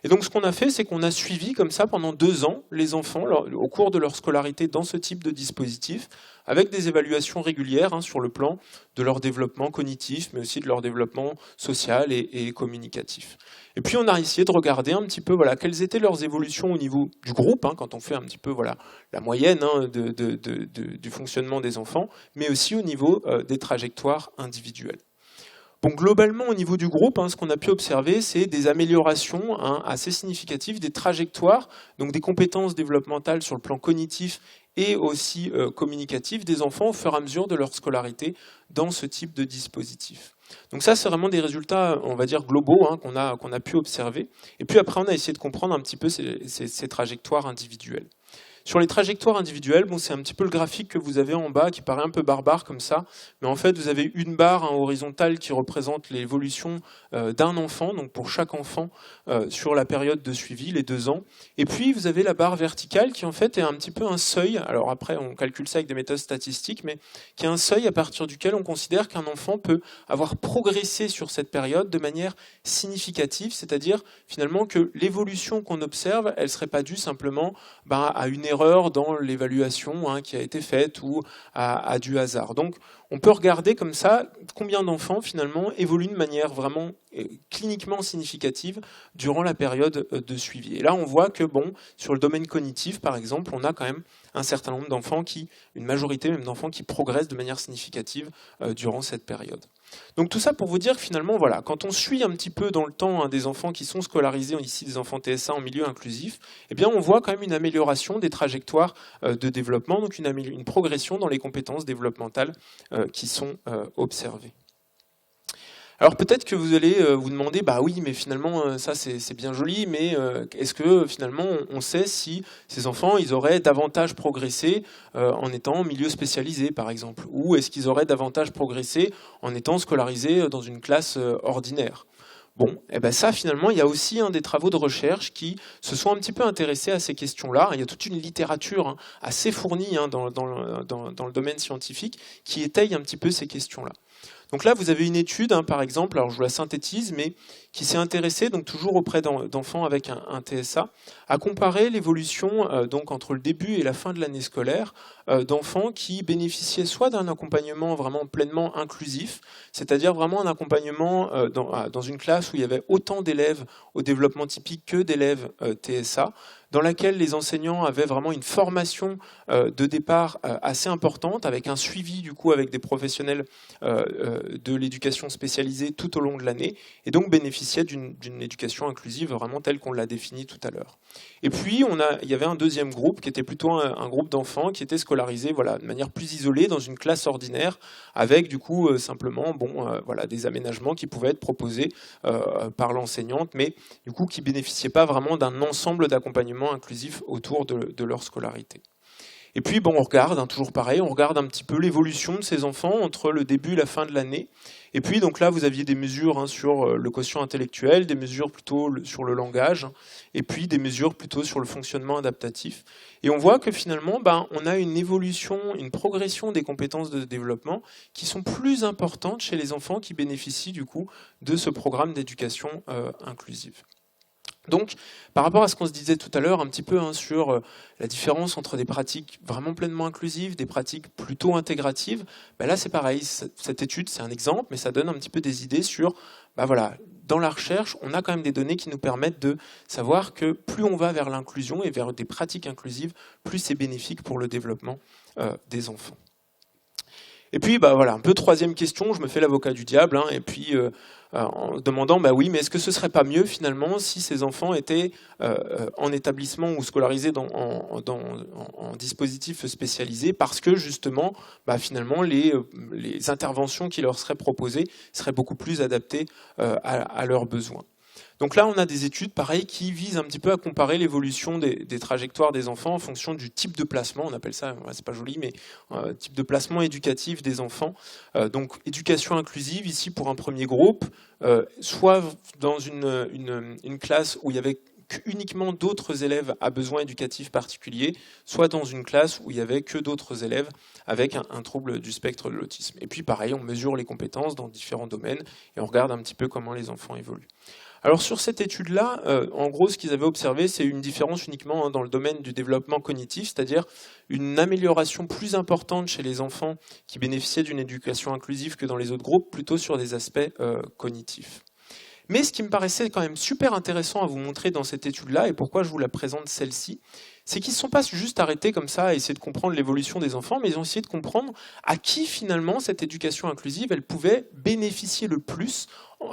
Et donc ce qu'on a fait, c'est qu'on a suivi comme ça pendant 2 ans les enfants au cours de leur scolarité dans ce type de dispositif, avec des évaluations régulières sur le plan de leur développement cognitif, mais aussi de leur développement social et communicatif. Et puis on a essayé de regarder un petit peu quelles étaient leurs évolutions au niveau du groupe, quand on fait un petit peu la moyenne du fonctionnement des enfants, mais aussi au niveau des trajectoires individuelles. Bon, globalement, au niveau du groupe, ce qu'on a pu observer, c'est des améliorations assez significatives des trajectoires, donc des compétences développementales sur le plan cognitif et aussi communicatif des enfants au fur et à mesure de leur scolarité dans ce type de dispositif. Donc ça, c'est vraiment des résultats, on va dire, globaux qu'on a pu observer. Et puis après, on a essayé de comprendre un petit peu ces trajectoires individuelles. Sur les trajectoires individuelles, c'est un petit peu le graphique que vous avez en bas, qui paraît un peu barbare comme ça, mais en fait vous avez une barre horizontale qui représente l'évolution d'un enfant, donc pour chaque enfant sur la période de suivi, les 2 ans, et puis vous avez la barre verticale qui en fait est un petit peu un seuil, alors après on calcule ça avec des méthodes statistiques, mais qui est un seuil à partir duquel on considère qu'un enfant peut avoir progressé sur cette période de manière significative, c'est-à-dire finalement que l'évolution qu'on observe, elle ne serait pas due simplement à une erreur dans l'évaluation qui a été faite ou à du hasard. Donc on peut regarder comme ça combien d'enfants finalement évoluent de manière vraiment cliniquement significative durant la période de suivi. Et là on voit que sur le domaine cognitif par exemple, on a quand même un certain nombre d'enfants une majorité même d'enfants qui progressent de manière significative durant cette période. Donc tout ça pour vous dire que finalement, quand on suit un petit peu dans le temps des enfants qui sont scolarisés, ici des enfants TSA en milieu inclusif, eh bien on voit quand même une amélioration des trajectoires de développement, donc une progression dans les compétences développementales qui sont observées. Alors peut-être que vous allez vous demander, oui, mais finalement ça c'est bien joli, mais est-ce que finalement on sait si ces enfants ils auraient davantage progressé en étant en milieu spécialisé par exemple, ou est-ce qu'ils auraient davantage progressé en étant scolarisés dans une classe ordinaire ? Bon, ça finalement, il y a aussi des travaux de recherche qui se sont un petit peu intéressés à ces questions-là. Il y a toute une littérature assez fournie dans le domaine scientifique qui étaye un petit peu ces questions-là. Donc là, vous avez une étude, par exemple, alors je vous la synthétise, mais qui s'est intéressée, donc toujours auprès d'enfants avec un TSA, à comparer l'évolution donc entre le début et la fin de l'année scolaire d'enfants qui bénéficiaient soit d'un accompagnement vraiment pleinement inclusif, c'est-à-dire vraiment un accompagnement dans une classe où il y avait autant d'élèves au développement typique que d'élèves TSA, dans laquelle les enseignants avaient vraiment une formation de départ assez importante, avec un suivi du coup avec des professionnels de l'éducation spécialisée tout au long de l'année, et donc bénéficiaient d'une éducation inclusive vraiment telle qu'on l'a définie tout à l'heure. Et puis il y avait un deuxième groupe qui était plutôt un groupe d'enfants qui étaient scolarisés de manière plus isolée dans une classe ordinaire, avec du coup simplement des aménagements qui pouvaient être proposés par l'enseignante, mais du coup qui bénéficiaient pas vraiment d'un ensemble d'accompagnement inclusif autour de leur scolarité. Et puis on regarde, toujours pareil, on regarde un petit peu l'évolution de ces enfants entre le début et la fin de l'année. Et puis donc là, vous aviez des mesures sur le quotient intellectuel, des mesures plutôt sur le langage, et puis des mesures plutôt sur le fonctionnement adaptatif. Et on voit que finalement, on a une évolution, une progression des compétences de développement qui sont plus importantes chez les enfants qui bénéficient du coup de ce programme d'éducation inclusive. Donc, par rapport à ce qu'on se disait tout à l'heure, un petit peu sur la différence entre des pratiques vraiment pleinement inclusives, des pratiques plutôt intégratives, là c'est pareil, cette étude c'est un exemple, mais ça donne un petit peu des idées sur, dans la recherche, on a quand même des données qui nous permettent de savoir que plus on va vers l'inclusion et vers des pratiques inclusives, plus c'est bénéfique pour le développement des enfants. Et puis, un peu troisième question, je me fais l'avocat du diable, et puis en demandant, oui, mais est-ce que ce serait pas mieux finalement si ces enfants étaient en établissement ou scolarisés en dispositif spécialisé, parce que justement, finalement, les interventions qui leur seraient proposées seraient beaucoup plus adaptées à leurs besoins. Donc là, on a des études, pareil, qui visent un petit peu à comparer l'évolution des trajectoires des enfants en fonction du type de placement, on appelle ça, c'est pas joli, mais type de placement éducatif des enfants. Donc éducation inclusive, ici pour un premier groupe, soit dans une classe où il y avait uniquement d'autres élèves à besoins éducatifs particuliers, soit dans une classe où il n'y avait que d'autres élèves avec un trouble du spectre de l'autisme. Et puis pareil, on mesure les compétences dans différents domaines et on regarde un petit peu comment les enfants évoluent. Alors sur cette étude-là, en gros, ce qu'ils avaient observé, c'est une différence uniquement dans le domaine du développement cognitif, c'est-à-dire une amélioration plus importante chez les enfants qui bénéficiaient d'une éducation inclusive que dans les autres groupes, plutôt sur des aspects cognitifs. Mais ce qui me paraissait quand même super intéressant à vous montrer dans cette étude-là, et pourquoi je vous la présente celle-ci, c'est qu'ils ne se sont pas juste arrêtés comme ça à essayer de comprendre l'évolution des enfants, mais ils ont essayé de comprendre à qui finalement cette éducation inclusive elle pouvait bénéficier le plus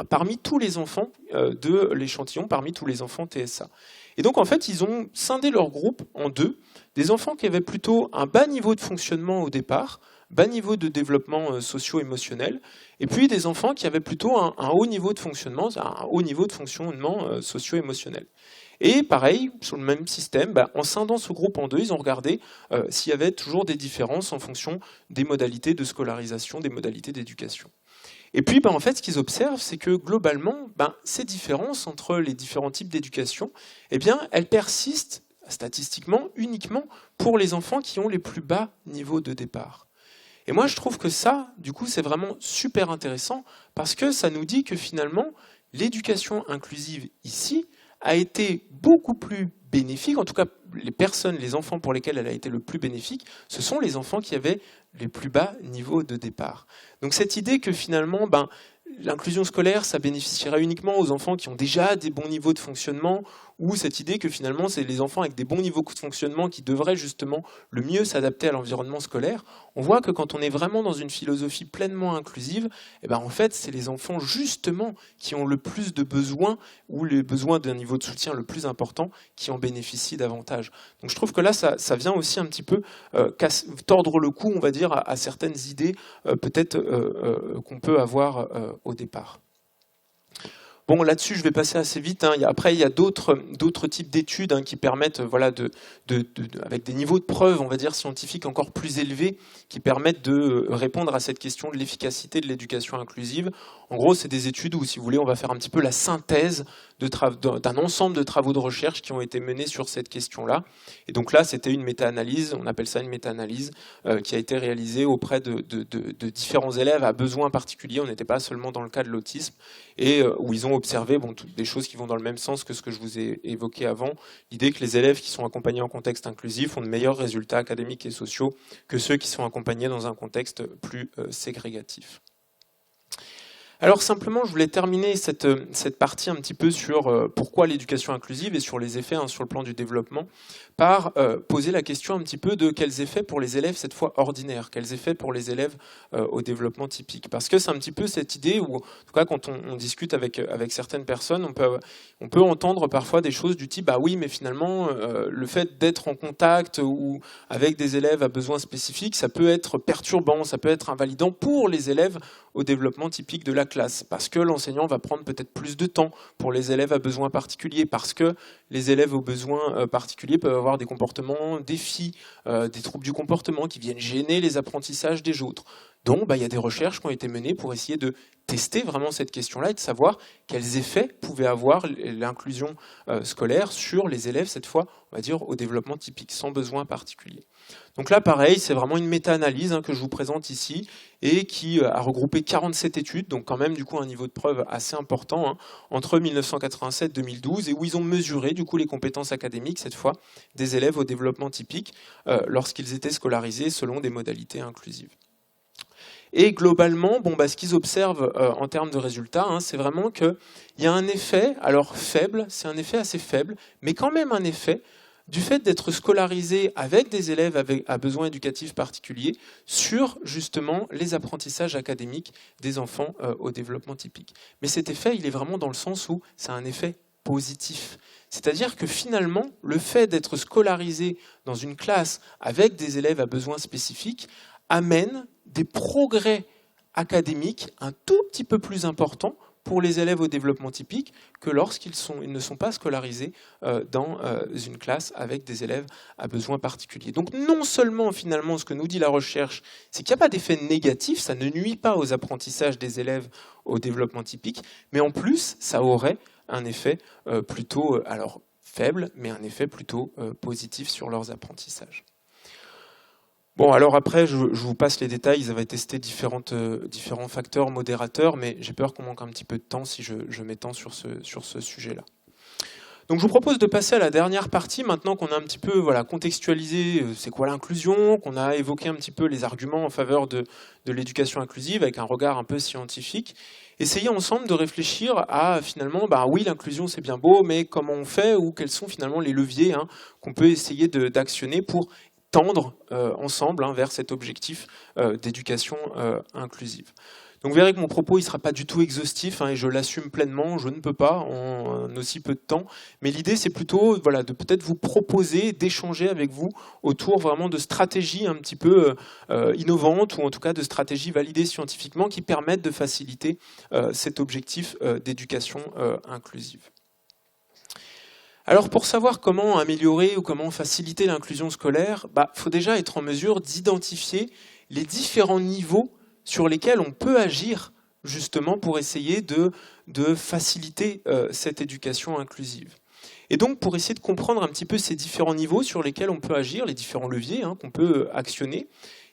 parmi tous les enfants de l'échantillon, parmi tous les enfants TSA. Et donc en fait, ils ont scindé leur groupe en deux, des enfants qui avaient plutôt un bas niveau de fonctionnement au départ, bas niveau de développement socio-émotionnel, et puis des enfants qui avaient plutôt un haut niveau de fonctionnement, socio-émotionnel. Et pareil, sur le même système, en scindant ce groupe en deux, ils ont regardé s'il y avait toujours des différences en fonction des modalités de scolarisation, des modalités d'éducation. Et puis, en fait, ce qu'ils observent, c'est que globalement, ces différences entre les différents types d'éducation, elles persistent statistiquement uniquement pour les enfants qui ont les plus bas niveaux de départ. Et moi, je trouve que ça, du coup, c'est vraiment super intéressant parce que ça nous dit que finalement, l'éducation inclusive ici a été beaucoup plus bénéfique, en tout cas les enfants pour lesquels elle a été le plus bénéfique, ce sont les enfants qui avaient les plus bas niveaux de départ. Donc cette idée que finalement, l'inclusion scolaire, ça bénéficiera uniquement aux enfants qui ont déjà des bons niveaux de fonctionnement, ou cette idée que finalement, c'est les enfants avec des bons niveaux de fonctionnement qui devraient justement le mieux s'adapter à l'environnement scolaire. On voit que quand on est vraiment dans une philosophie pleinement inclusive, en fait, c'est les enfants justement qui ont le plus de besoins, ou les besoins d'un niveau de soutien le plus important, qui en bénéficient davantage. Donc je trouve que là, ça vient aussi un petit peu tordre le cou, on va dire, à certaines idées peut-être qu'on peut avoir au départ. Bon, là-dessus, je vais passer assez vite. Après, il y a d'autres types d'études qui permettent, avec des niveaux de preuve, on va dire, scientifiques encore plus élevés, qui permettent de répondre à cette question de l'efficacité de l'éducation inclusive. En gros, c'est des études où, si vous voulez, on va faire un petit peu la synthèse d'un ensemble de travaux de recherche qui ont été menés sur cette question-là. Et donc là, c'était une méta-analyse, on appelle ça une méta-analyse, qui a été réalisée auprès de différents élèves à besoins particuliers. On n'était pas seulement dans le cas de l'autisme, et où ils ont observé des choses qui vont dans le même sens que ce que je vous ai évoqué avant. L'idée que les élèves qui sont accompagnés en contexte inclusif ont de meilleurs résultats académiques et sociaux que ceux qui sont accompagnés dans un contexte plus ségrégatif. Alors simplement, je voulais terminer cette partie un petit peu sur pourquoi l'éducation inclusive et sur les effets sur le plan du développement, par poser la question un petit peu de quels effets pour les élèves cette fois ordinaires, quels effets pour les élèves au développement typique. Parce que c'est un petit peu cette idée où, en tout cas quand on discute avec certaines personnes, on peut entendre parfois des choses du type oui, mais finalement le fait d'être en contact ou avec des élèves à besoins spécifiques, ça peut être perturbant, ça peut être invalidant pour les élèves au développement typique de la classe, parce que l'enseignant va prendre peut-être plus de temps pour les élèves à besoins particuliers, parce que les élèves aux besoins particuliers peuvent avoir des comportements défis, des troubles du comportement qui viennent gêner les apprentissages des autres. Donc il y a des recherches qui ont été menées pour essayer de tester vraiment cette question-là et de savoir quels effets pouvait avoir l'inclusion scolaire sur les élèves, cette fois, on va dire, au développement typique, sans besoin particulier. Donc là, pareil, c'est vraiment une méta-analyse que je vous présente ici et qui a regroupé 47 études, donc quand même du coup un niveau de preuve assez important, entre 1987 et 2012, et où ils ont mesuré du coup les compétences académiques, cette fois, des élèves au développement typique lorsqu'ils étaient scolarisés selon des modalités inclusives. Et globalement, ce qu'ils observent en termes de résultats, c'est vraiment qu'il y a un effet, alors faible, c'est un effet assez faible, mais quand même un effet du fait d'être scolarisé avec des élèves à besoins éducatifs particuliers sur justement les apprentissages académiques des enfants au développement typique. Mais cet effet, il est vraiment dans le sens où c'est un effet positif. C'est-à-dire que finalement, le fait d'être scolarisé dans une classe avec des élèves à besoins spécifiques amène des progrès académiques un tout petit peu plus importants pour les élèves au développement typique que lorsqu'ils ne sont pas scolarisés dans une classe avec des élèves à besoins particuliers. Donc non seulement finalement ce que nous dit la recherche, c'est qu'il n'y a pas d'effet négatif, ça ne nuit pas aux apprentissages des élèves au développement typique, mais en plus ça aurait un effet plutôt, alors faible, mais un effet plutôt positif sur leurs apprentissages. Bon, alors après, je vous passe les détails. Ils avaient testé différents facteurs modérateurs, mais j'ai peur qu'on manque un petit peu de temps si je m'étends sur ce sujet-là. Donc je vous propose de passer à la dernière partie, maintenant qu'on a un petit peu contextualisé c'est quoi l'inclusion, qu'on a évoqué un petit peu les arguments en faveur de l'éducation inclusive avec un regard un peu scientifique. Essayer ensemble de réfléchir à finalement, oui, l'inclusion c'est bien beau, mais comment on fait ou quels sont finalement les leviers qu'on peut essayer d'actionner pour tendre ensemble vers cet objectif d'éducation inclusive. Donc vous verrez que mon propos ne sera pas du tout exhaustif et je l'assume pleinement, je ne peux pas en aussi peu de temps. Mais l'idée c'est plutôt de peut-être vous proposer, d'échanger avec vous autour vraiment de stratégies un petit peu innovantes ou en tout cas de stratégies validées scientifiquement qui permettent de faciliter cet objectif d'éducation inclusive. Alors pour savoir comment améliorer ou comment faciliter l'inclusion scolaire, faut déjà être en mesure d'identifier les différents niveaux sur lesquels on peut agir justement pour essayer de faciliter cette éducation inclusive. Et donc pour essayer de comprendre un petit peu ces différents niveaux sur lesquels on peut agir, les différents leviers qu'on peut actionner,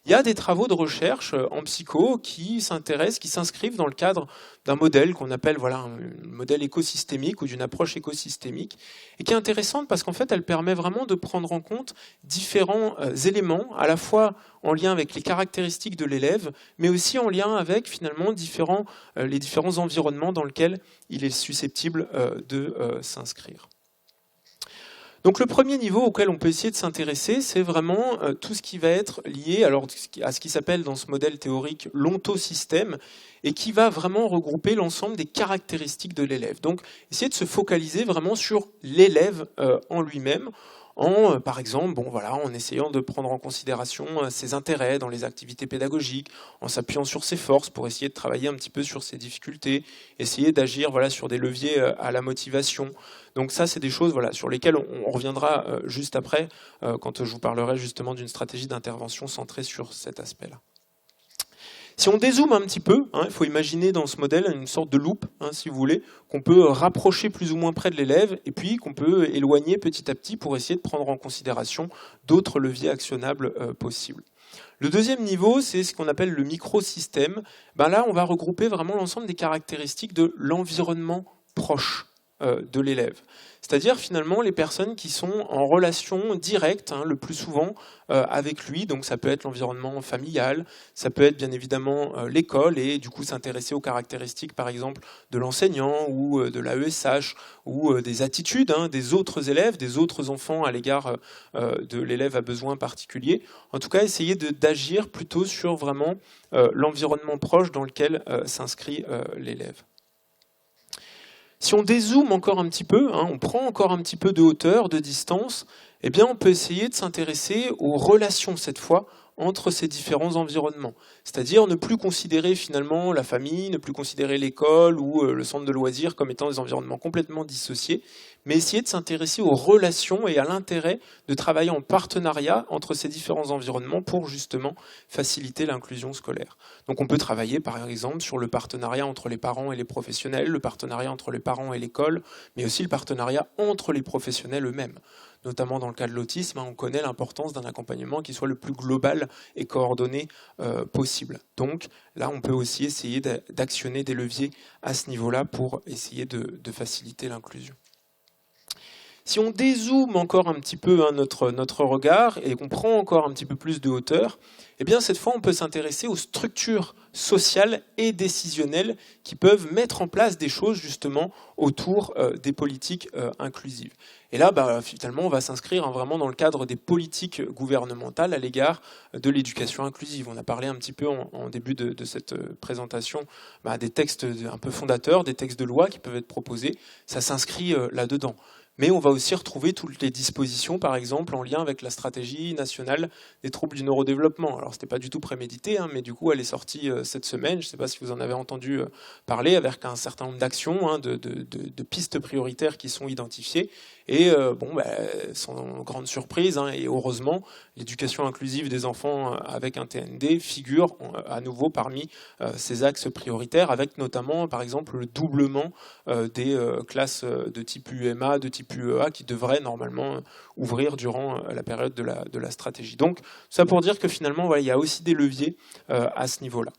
il y a des travaux de recherche en psycho qui s'intéressent, qui s'inscrivent dans le cadre d'un modèle qu'on appelle un modèle écosystémique ou d'une approche écosystémique, et qui est intéressante parce qu'en fait elle permet vraiment de prendre en compte différents éléments, à la fois en lien avec les caractéristiques de l'élève, mais aussi en lien avec finalement les différents environnements dans lesquels il est susceptible de s'inscrire. Donc le premier niveau auquel on peut essayer de s'intéresser, c'est vraiment tout ce qui va être lié à ce qui s'appelle dans ce modèle théorique l'ontosystème, et qui va vraiment regrouper l'ensemble des caractéristiques de l'élève. Donc essayer de se focaliser vraiment sur l'élève en lui-même, par exemple, en essayant de prendre en considération ses intérêts dans les activités pédagogiques, en s'appuyant sur ses forces pour essayer de travailler un petit peu sur ses difficultés, essayer d'agir sur des leviers à la motivation. Donc ça, c'est des choses sur lesquelles on reviendra juste après, quand je vous parlerai justement d'une stratégie d'intervention centrée sur cet aspect-là. Si on dézoome un petit peu, il faut imaginer dans ce modèle une sorte de loupe, si vous voulez, qu'on peut rapprocher plus ou moins près de l'élève et puis qu'on peut éloigner petit à petit pour essayer de prendre en considération d'autres leviers actionnables possibles. Le deuxième niveau, c'est ce qu'on appelle le microsystème. Là, on va regrouper vraiment l'ensemble des caractéristiques de l'environnement proche de l'élève. C'est-à-dire finalement les personnes qui sont en relation directe le plus souvent avec lui, donc ça peut être l'environnement familial, ça peut être bien évidemment l'école et du coup s'intéresser aux caractéristiques par exemple de l'enseignant ou de l'AESH ou des attitudes des autres élèves, des autres enfants à l'égard de l'élève à besoin particulier. En tout cas essayer d'agir plutôt sur vraiment l'environnement proche dans lequel s'inscrit l'élève. Si on dézoome encore un petit peu, on prend encore un petit peu de hauteur, de distance, eh bien on peut essayer de s'intéresser aux relations cette fois entre ces différents environnements. C'est-à-dire ne plus considérer finalement la famille, ne plus considérer l'école ou le centre de loisirs comme étant des environnements complètement dissociés, mais essayer de s'intéresser aux relations et à l'intérêt de travailler en partenariat entre ces différents environnements pour justement faciliter l'inclusion scolaire. Donc on peut travailler par exemple sur le partenariat entre les parents et les professionnels, le partenariat entre les parents et l'école, mais aussi le partenariat entre les professionnels eux-mêmes. Notamment dans le cas de l'autisme, on connaît l'importance d'un accompagnement qui soit le plus global et coordonné possible. Donc là, on peut aussi essayer d'actionner des leviers à ce niveau-là pour essayer de faciliter l'inclusion. Si on dézoome encore un petit peu notre regard et qu'on prend encore un petit peu plus de hauteur, eh bien cette fois on peut s'intéresser aux structures sociales et décisionnelles qui peuvent mettre en place des choses justement autour des politiques inclusives. Et là, finalement, on va s'inscrire vraiment dans le cadre des politiques gouvernementales à l'égard de l'éducation inclusive. On a parlé un petit peu en début de cette présentation des textes un peu fondateurs, des textes de loi qui peuvent être proposés. Ça s'inscrit là-dedans. Mais on va aussi retrouver toutes les dispositions, par exemple, en lien avec la stratégie nationale des troubles du neurodéveloppement. Alors, c'était pas du tout prémédité, mais du coup, elle est sortie cette semaine. Je ne sais pas si vous en avez entendu parler, avec un certain nombre d'actions, de pistes prioritaires qui sont identifiées. Et sans grande surprise, et heureusement, l'éducation inclusive des enfants avec un TND figure à nouveau parmi ces axes prioritaires, avec notamment, par exemple, le doublement des classes de type UMA, de type type UEA qui devrait normalement ouvrir durant la période de la stratégie. Donc ça pour dire que finalement voilà, il y a aussi des leviers à ce niveau-là.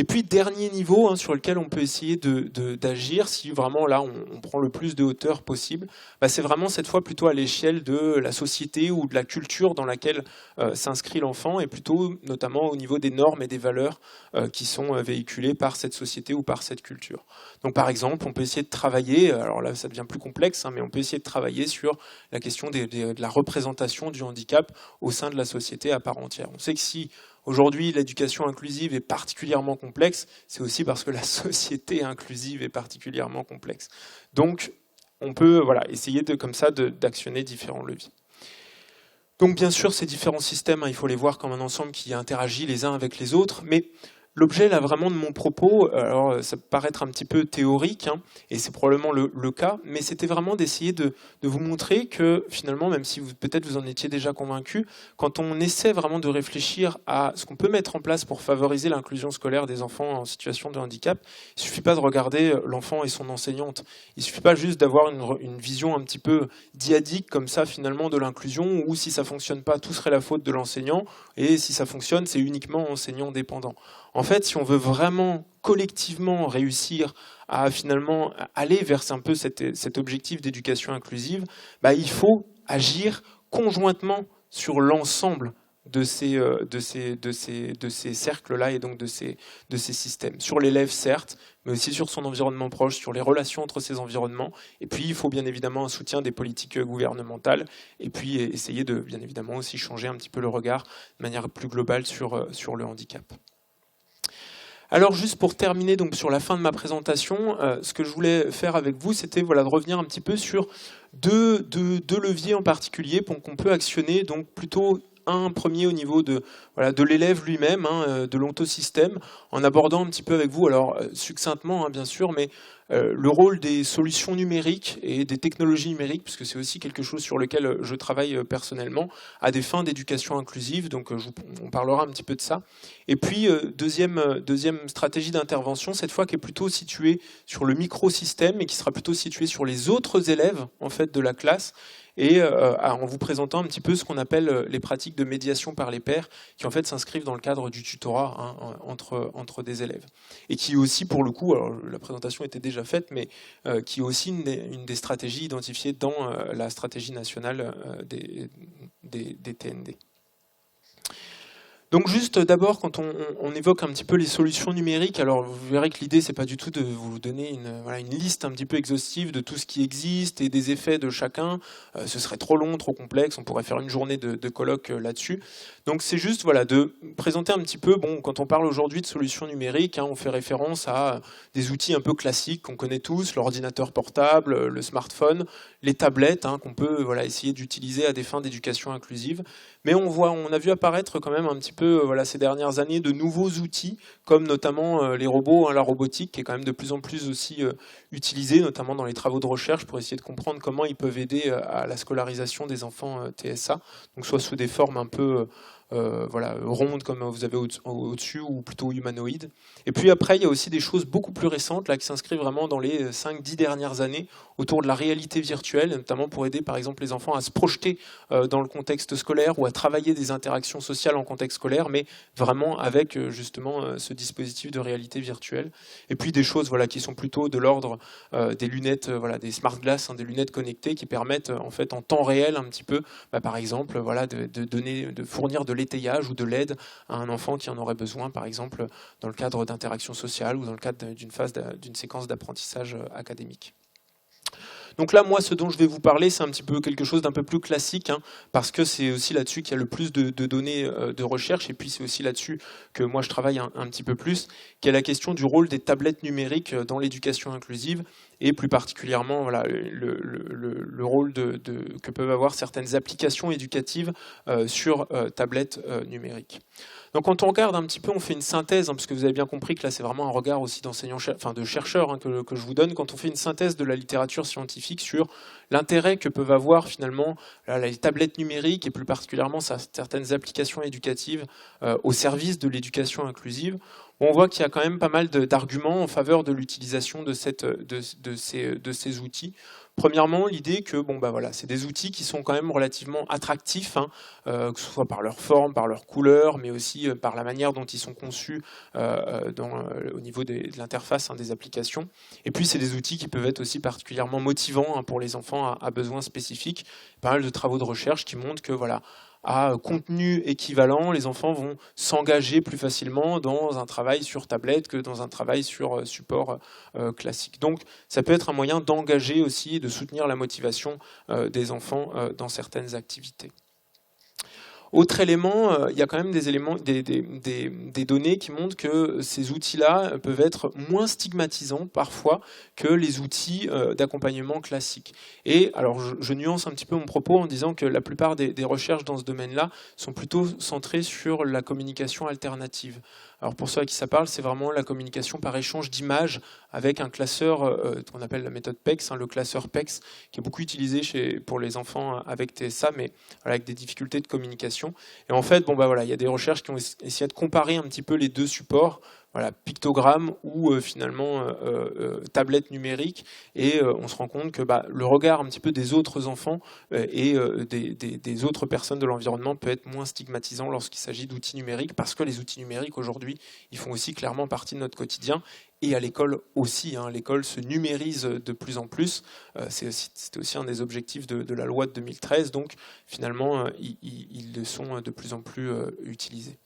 Et puis dernier niveau sur lequel on peut essayer d'agir, si vraiment là on prend le plus de hauteur possible, c'est vraiment cette fois plutôt à l'échelle de la société ou de la culture dans laquelle s'inscrit l'enfant, et plutôt notamment au niveau des normes et des valeurs qui sont véhiculées par cette société ou par cette culture. Donc par exemple, on peut essayer de travailler, alors là ça devient plus complexe, mais on peut essayer de travailler sur la question de la représentation du handicap au sein de la société à part entière. On sait que si aujourd'hui, l'éducation inclusive est particulièrement complexe, c'est aussi parce que la société inclusive est particulièrement complexe. Donc, on peut essayer comme ça d'actionner différents leviers. Donc, bien sûr, ces différents systèmes, il faut les voir comme un ensemble qui interagit les uns avec les autres, mais l'objet là vraiment de mon propos, alors ça peut paraître un petit peu théorique, et c'est probablement le cas, mais c'était vraiment d'essayer de vous montrer que finalement, même si peut-être vous en étiez déjà convaincu, quand on essaie vraiment de réfléchir à ce qu'on peut mettre en place pour favoriser l'inclusion scolaire des enfants en situation de handicap, il ne suffit pas de regarder l'enfant et son enseignante. Il ne suffit pas juste d'avoir une vision un petit peu dyadique comme ça finalement de l'inclusion, où si ça ne fonctionne pas, tout serait la faute de l'enseignant, et si ça fonctionne, c'est uniquement enseignant dépendant. En fait, si on veut vraiment collectivement réussir à finalement aller vers un peu cet objectif d'éducation inclusive, il faut agir conjointement sur l'ensemble de ces cercles-là et donc de ces systèmes. Sur l'élève, certes, mais aussi sur son environnement proche, sur les relations entre ces environnements. Et puis, il faut bien évidemment un soutien des politiques gouvernementales. Et puis, essayer de, bien évidemment, aussi changer un petit peu le regard de manière plus globale sur le handicap. Alors juste pour terminer donc sur la fin de ma présentation, ce que je voulais faire avec vous, c'était de revenir un petit peu sur deux leviers en particulier qu'on peut actionner, donc plutôt un premier au niveau de l'élève lui-même, de l'ontosystème, en abordant un petit peu avec vous, alors succinctement bien sûr, mais le rôle des solutions numériques et des technologies numériques, puisque c'est aussi quelque chose sur lequel je travaille personnellement, à des fins d'éducation inclusive, donc on parlera un petit peu de ça. Et puis, deuxième stratégie d'intervention, cette fois qui est plutôt située sur le microsystème et qui sera plutôt située sur les autres élèves en fait, de la classe, et en vous présentant un petit peu ce qu'on appelle les pratiques de médiation par les pairs, qui en fait s'inscrivent dans le cadre du tutorat entre des élèves. Et qui aussi, pour le coup, alors la présentation était déjà faite, mais qui est aussi une des stratégies identifiées dans la stratégie nationale des TND. Donc juste d'abord, quand on évoque un petit peu les solutions numériques, alors vous verrez que l'idée c'est pas du tout de vous donner une liste un petit peu exhaustive de tout ce qui existe et des effets de chacun. Ce serait trop long, trop complexe, on pourrait faire une journée de colloque là-dessus. Donc c'est juste de présenter un petit peu, quand on parle aujourd'hui de solutions numériques, on fait référence à des outils un peu classiques qu'on connaît tous, l'ordinateur portable, le smartphone, les tablettes qu'on peut essayer d'utiliser à des fins d'éducation inclusive. Mais on a vu apparaître quand même un petit peu ces dernières années de nouveaux outils, comme notamment les robots, la robotique, qui est quand même de plus en plus aussi utilisée, notamment dans les travaux de recherche, pour essayer de comprendre comment ils peuvent aider à la scolarisation des enfants TSA, donc soit sous des formes un peu rondes comme vous avez au-dessus, ou plutôt humanoïdes. Et puis après, il y a aussi des choses beaucoup plus récentes là, qui s'inscrivent vraiment dans les 5-10 dernières années autour de la réalité virtuelle, notamment pour aider par exemple les enfants à se projeter dans le contexte scolaire ou à travailler des interactions sociales en contexte scolaire, mais vraiment avec justement ce dispositif de réalité virtuelle. Et puis des choses qui sont plutôt de l'ordre des lunettes, des smart glass, des lunettes connectées qui permettent en fait en temps réel un petit peu, par exemple, de fournir de l'étayage ou de l'aide à un enfant qui en aurait besoin, par exemple, dans le cadre d'interactions sociales ou dans le cadre d'une séquence d'apprentissage académique. Donc là, moi, ce dont je vais vous parler, c'est un petit peu quelque chose d'un peu plus classique, parce que c'est aussi là-dessus qu'il y a le plus de données de recherche, et puis c'est aussi là-dessus que moi je travaille un petit peu plus, qui est la question du rôle des tablettes numériques dans l'éducation inclusive, et plus particulièrement le rôle que peuvent avoir certaines applications éducatives sur tablettes numériques. Donc quand on regarde un petit peu, on fait une synthèse, parce que vous avez bien compris que là c'est vraiment un regard aussi de chercheurs que je vous donne, quand on fait une synthèse de la littérature scientifique sur l'intérêt que peuvent avoir finalement les tablettes numériques et plus particulièrement certaines applications éducatives au service de l'éducation inclusive. On voit qu'il y a quand même pas mal d'arguments en faveur de l'utilisation de ces outils. Premièrement, l'idée que voilà, c'est des outils qui sont quand même relativement attractifs, que ce soit par leur forme, par leur couleur, mais aussi par la manière dont ils sont conçus au niveau de l'interface des applications. Et puis, c'est des outils qui peuvent être aussi particulièrement motivants pour les enfants à besoins spécifiques. Pas mal de travaux de recherche qui montrent que voilà, à contenu équivalent, les enfants vont s'engager plus facilement dans un travail sur tablette que dans un travail sur support classique. Donc ça peut être un moyen d'engager aussi et de soutenir la motivation des enfants dans certaines activités. Autre élément, il y a quand même des données qui montrent que ces outils-là peuvent être moins stigmatisants parfois que les outils d'accompagnement classiques. Et alors je nuance un petit peu mon propos en disant que la plupart des recherches dans ce domaine-là sont plutôt centrées sur la communication alternative. Alors pour ceux à qui ça parle, c'est vraiment la communication par échange d'images avec un classeur qu'on appelle la méthode PEX, le classeur PEX, qui est beaucoup utilisé pour les enfants avec TSA, mais voilà, avec des difficultés de communication. Et en fait, voilà, il y a des recherches qui ont essayé de comparer un petit peu les deux supports, voilà, pictogramme ou finalement tablette numérique, et on se rend compte que le regard un petit peu des autres enfants et des autres personnes de l'environnement peut être moins stigmatisant lorsqu'il s'agit d'outils numériques, parce que les outils numériques aujourd'hui, ils font aussi clairement partie de notre quotidien. Et à l'école aussi, l'école se numérise de plus en plus. C'était aussi un des objectifs de la loi de 2013, donc finalement, ils le sont de plus en plus utilisés.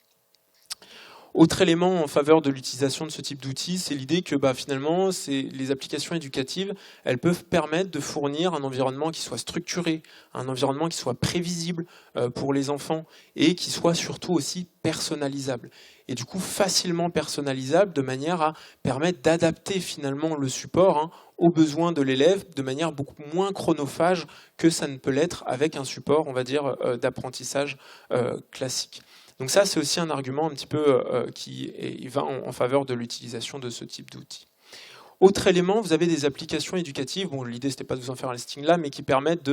Autre élément en faveur de l'utilisation de ce type d'outils, c'est l'idée que finalement, les applications éducatives, elles peuvent permettre de fournir un environnement qui soit structuré, un environnement qui soit prévisible pour les enfants et qui soit surtout aussi personnalisable. Et du coup, facilement personnalisable de manière à permettre d'adapter finalement le support aux besoins de l'élève de manière beaucoup moins chronophage que ça ne peut l'être avec un support, on va dire, d'apprentissage classique. Donc ça, c'est aussi un argument un petit peu qui va en faveur de l'utilisation de ce type d'outils. Autre élément, vous avez des applications éducatives. Bon, l'idée, c'était pas de vous en faire un listing là, mais qui permettent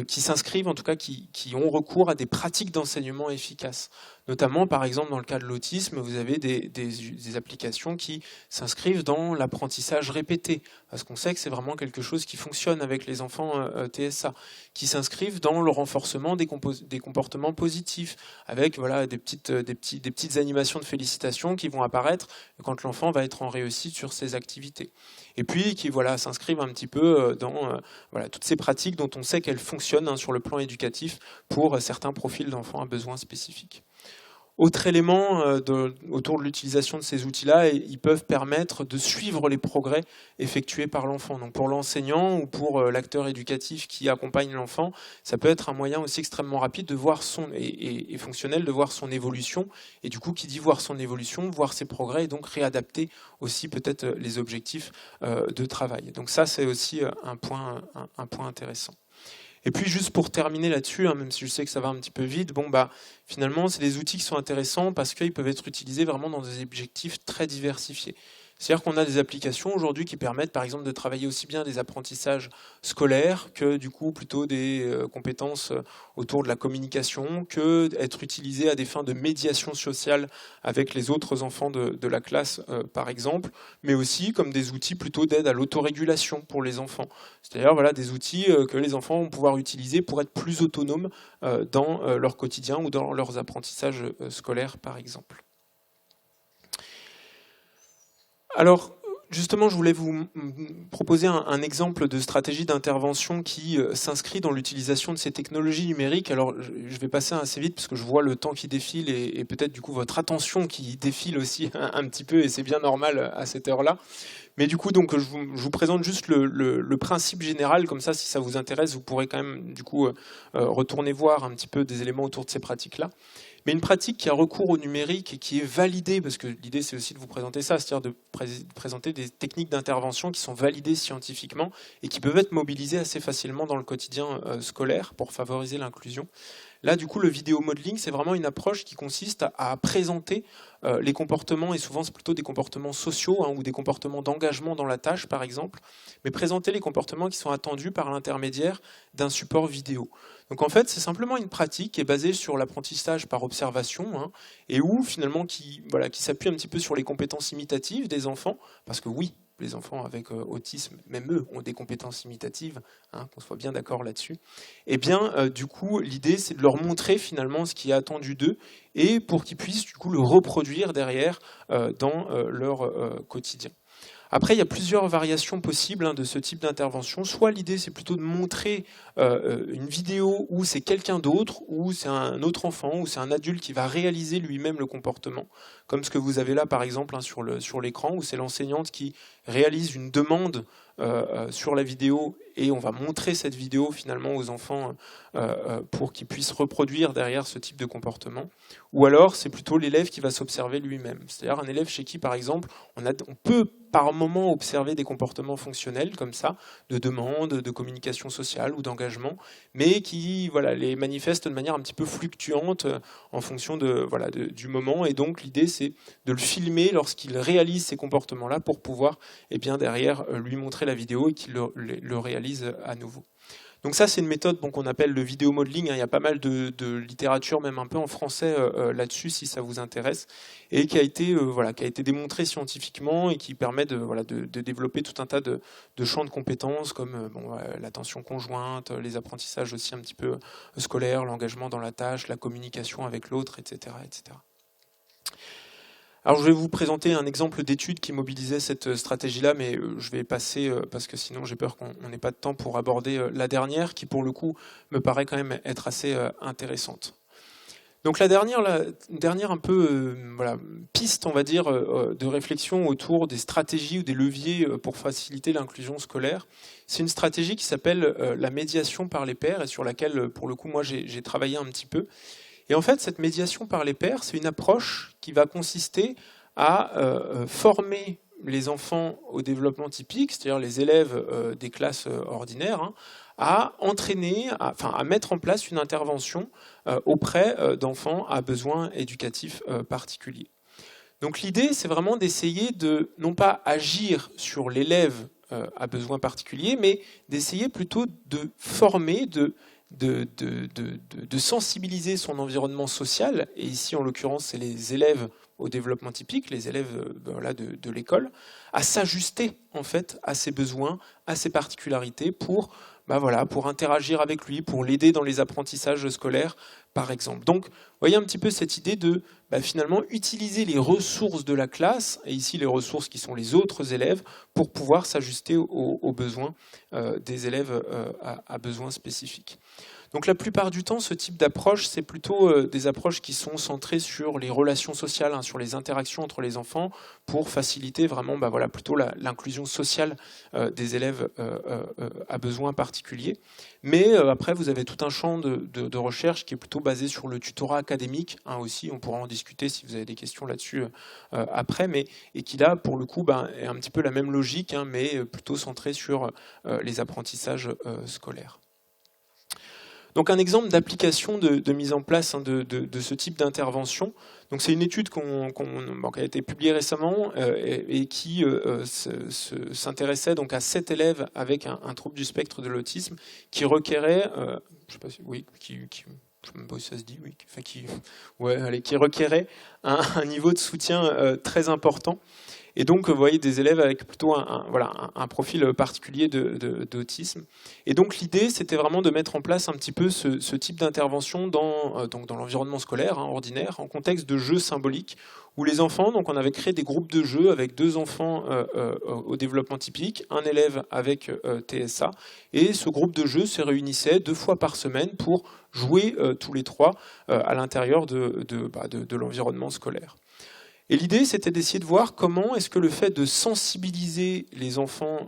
qui s'inscrivent, en tout cas, qui ont recours à des pratiques d'enseignement efficaces. Notamment, par exemple, dans le cas de l'autisme, vous avez des applications qui s'inscrivent dans l'apprentissage répété, parce qu'on sait que c'est vraiment quelque chose qui fonctionne avec les enfants TSA, qui s'inscrivent dans le renforcement des comportements positifs, avec voilà, des petites animations de félicitations qui vont apparaître quand l'enfant va être en réussite sur ses activités. Et puis qui s'inscrivent un petit peu dans toutes ces pratiques dont on sait qu'elles fonctionnent sur le plan éducatif pour certains profils d'enfants à besoins spécifiques. Autre élément autour de l'utilisation de ces outils-là, ils peuvent permettre de suivre les progrès effectués par l'enfant. Donc pour l'enseignant ou pour l'acteur éducatif qui accompagne l'enfant, ça peut être un moyen aussi extrêmement rapide de voir et fonctionnel de voir son évolution. Et du coup, qui dit voir son évolution, voir ses progrès et donc réadapter aussi peut-être les objectifs de travail. Donc ça, c'est aussi un point intéressant. Et puis juste pour terminer là-dessus, même si je sais que ça va un petit peu vite, finalement c'est des outils qui sont intéressants parce qu'ils peuvent être utilisés vraiment dans des objectifs très diversifiés. C'est-à-dire qu'on a des applications aujourd'hui qui permettent par exemple de travailler aussi bien des apprentissages scolaires que du coup plutôt des compétences autour de la communication, que être utilisées à des fins de médiation sociale avec les autres enfants de la classe par exemple, mais aussi comme des outils plutôt d'aide à l'autorégulation pour les enfants. C'est-à-dire voilà, des outils que les enfants vont pouvoir utiliser pour être plus autonomes dans leur quotidien ou dans leurs apprentissages scolaires par exemple. Alors, justement, je voulais vous proposer un exemple de stratégie d'intervention qui s'inscrit dans l'utilisation de ces technologies numériques. Alors, je vais passer assez vite parce que je vois le temps qui défile et peut-être du coup votre attention qui défile aussi un petit peu, et c'est bien normal à cette heure-là. Mais du coup, donc, je vous présente juste le principe général, comme ça, si ça vous intéresse, vous pourrez quand même du coup retourner voir un petit peu des éléments autour de ces pratiques-là. Mais une pratique qui a recours au numérique et qui est validée, parce que l'idée c'est aussi de vous présenter ça, c'est-à-dire de présenter des techniques d'intervention qui sont validées scientifiquement et qui peuvent être mobilisées assez facilement dans le quotidien scolaire pour favoriser l'inclusion. Là, du coup, le vidéo modeling, c'est vraiment une approche qui consiste à présenter les comportements, et souvent c'est plutôt des comportements sociaux ou des comportements d'engagement dans la tâche, par exemple, mais présenter les comportements qui sont attendus par l'intermédiaire d'un support vidéo. Donc en fait, c'est simplement une pratique qui est basée sur l'apprentissage par observation, et où finalement qui s'appuie un petit peu sur les compétences imitatives des enfants, parce que oui, les enfants avec autisme, même eux, ont des compétences imitatives, qu'on soit bien d'accord là-dessus. Et bien, du coup, l'idée, c'est de leur montrer finalement ce qui est attendu d'eux, et pour qu'ils puissent du coup le reproduire derrière dans leur quotidien. Après, il y a plusieurs variations possibles de ce type d'intervention. Soit l'idée, c'est plutôt de montrer une vidéo où c'est quelqu'un d'autre, où c'est un autre enfant, où c'est un adulte qui va réaliser lui-même le comportement, comme ce que vous avez là, par exemple, sur l'écran, où c'est l'enseignante qui réalise une demande sur la vidéo, et on va montrer cette vidéo finalement aux enfants pour qu'ils puissent reproduire derrière ce type de comportement. Ou alors c'est plutôt l'élève qui va s'observer lui-même. C'est-à-dire un élève chez qui, par exemple, on peut par moment observer des comportements fonctionnels comme ça, de demande, de communication sociale ou d'engagement, mais qui les manifestent de manière un petit peu fluctuante en fonction du moment. Et donc l'idée, c'est de le filmer lorsqu'il réalise ces comportements-là pour pouvoir derrière lui montrer la vidéo et qu'il le réalise à nouveau. Donc ça, c'est une méthode qu'on appelle le vidéo modeling. Il y a pas mal de littérature, même un peu en français, là-dessus, si ça vous intéresse, et qui a été démontré scientifiquement et qui permet de développer tout un tas de champs de compétences, comme l'attention conjointe, les apprentissages aussi un petit peu scolaires, l'engagement dans la tâche, la communication avec l'autre, etc., etc. Alors je vais vous présenter un exemple d'étude qui mobilisait cette stratégie-là, mais je vais passer, parce que sinon j'ai peur qu'on n'ait pas de temps pour aborder la dernière, qui pour le coup me paraît quand même être assez intéressante. Donc la dernière un peu piste, on va dire, de réflexion autour des stratégies ou des leviers pour faciliter l'inclusion scolaire, c'est une stratégie qui s'appelle la médiation par les pairs, et sur laquelle, pour le coup, moi j'ai travaillé un petit peu. Et en fait, cette médiation par les pairs, c'est une approche qui va consister à former les enfants au développement typique, c'est-à-dire les élèves des classes ordinaires, à entraîner, à mettre en place une intervention auprès d'enfants à besoins éducatifs particuliers. Donc l'idée, c'est vraiment d'essayer de, non pas agir sur l'élève à besoins particuliers, mais d'essayer plutôt de former, de sensibiliser son environnement social, et ici en l'occurrence c'est les élèves au développement typique, les élèves de l'école, à s'ajuster en fait à ses besoins, à ses particularités pour interagir avec lui, pour l'aider dans les apprentissages scolaires par exemple. Donc vous voyez un petit peu cette idée de finalement utiliser les ressources de la classe, et ici les ressources qui sont les autres élèves, pour pouvoir s'ajuster aux besoins des élèves à besoins spécifiques. Donc la plupart du temps, ce type d'approche, c'est plutôt des approches qui sont centrées sur les relations sociales, sur les interactions entre les enfants, pour faciliter vraiment plutôt l'inclusion sociale des élèves à besoins particuliers. Mais après, vous avez tout un champ de recherche qui est plutôt basé sur le tutorat académique, aussi, on pourra en discuter si vous avez des questions là-dessus après, et qui là, pour le coup, est un petit peu la même logique, mais plutôt centré sur les apprentissages scolaires. Donc un exemple d'application de mise en place de ce type d'intervention. Donc c'est une étude qui a été publiée récemment et qui s'intéressait donc à 7 élèves avec un trouble du spectre de l'autisme qui requérait, je sais pas si, oui, je ne sais même pas si ça se dit, oui, qui requérait un niveau de soutien très important. Et donc, vous voyez des élèves avec plutôt un profil particulier d'autisme. Et donc, l'idée, c'était vraiment de mettre en place un petit peu ce type d'intervention dans l'environnement scolaire ordinaire, en contexte de jeux symboliques, où les enfants, donc on avait créé des groupes de jeux avec 2 enfants au développement typique, un élève avec TSA, et ce groupe de jeux se réunissait 2 fois par semaine pour jouer tous les 3 à l'intérieur de l'environnement scolaire. Et l'idée, c'était d'essayer de voir comment est-ce que le fait de sensibiliser les enfants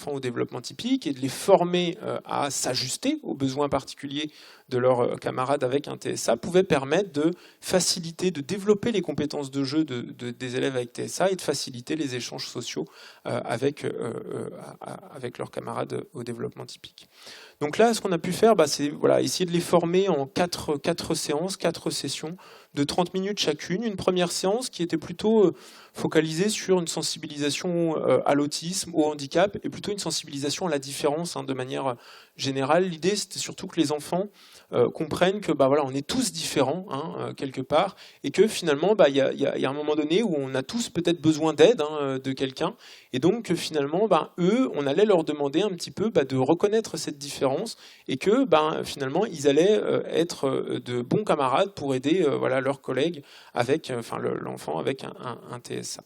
au développement typique et de les former à s'ajuster aux besoins particuliers de leurs camarades avec un TSA pouvait permettre de faciliter, de développer les compétences de jeu des élèves avec TSA et de faciliter les échanges sociaux avec leurs camarades au développement typique. Donc là, ce qu'on a pu faire, c'est essayer de les former en 4 séances, 4 sessions de 30 minutes chacune. Une première séance qui était plutôt focalisée sur une sensibilisation à l'autisme, au handicap, et plutôt une sensibilisation à la différence de manière générale. L'idée, c'était surtout que les enfants comprennent que on est tous différents quelque part, et que finalement, il y a un moment donné où on a tous peut-être besoin d'aide de quelqu'un, et donc finalement, eux, on allait leur demander un petit peu de reconnaître cette différence, et que finalement, ils allaient être de bons camarades pour aider leurs collègues avec, l'enfant avec un TSA.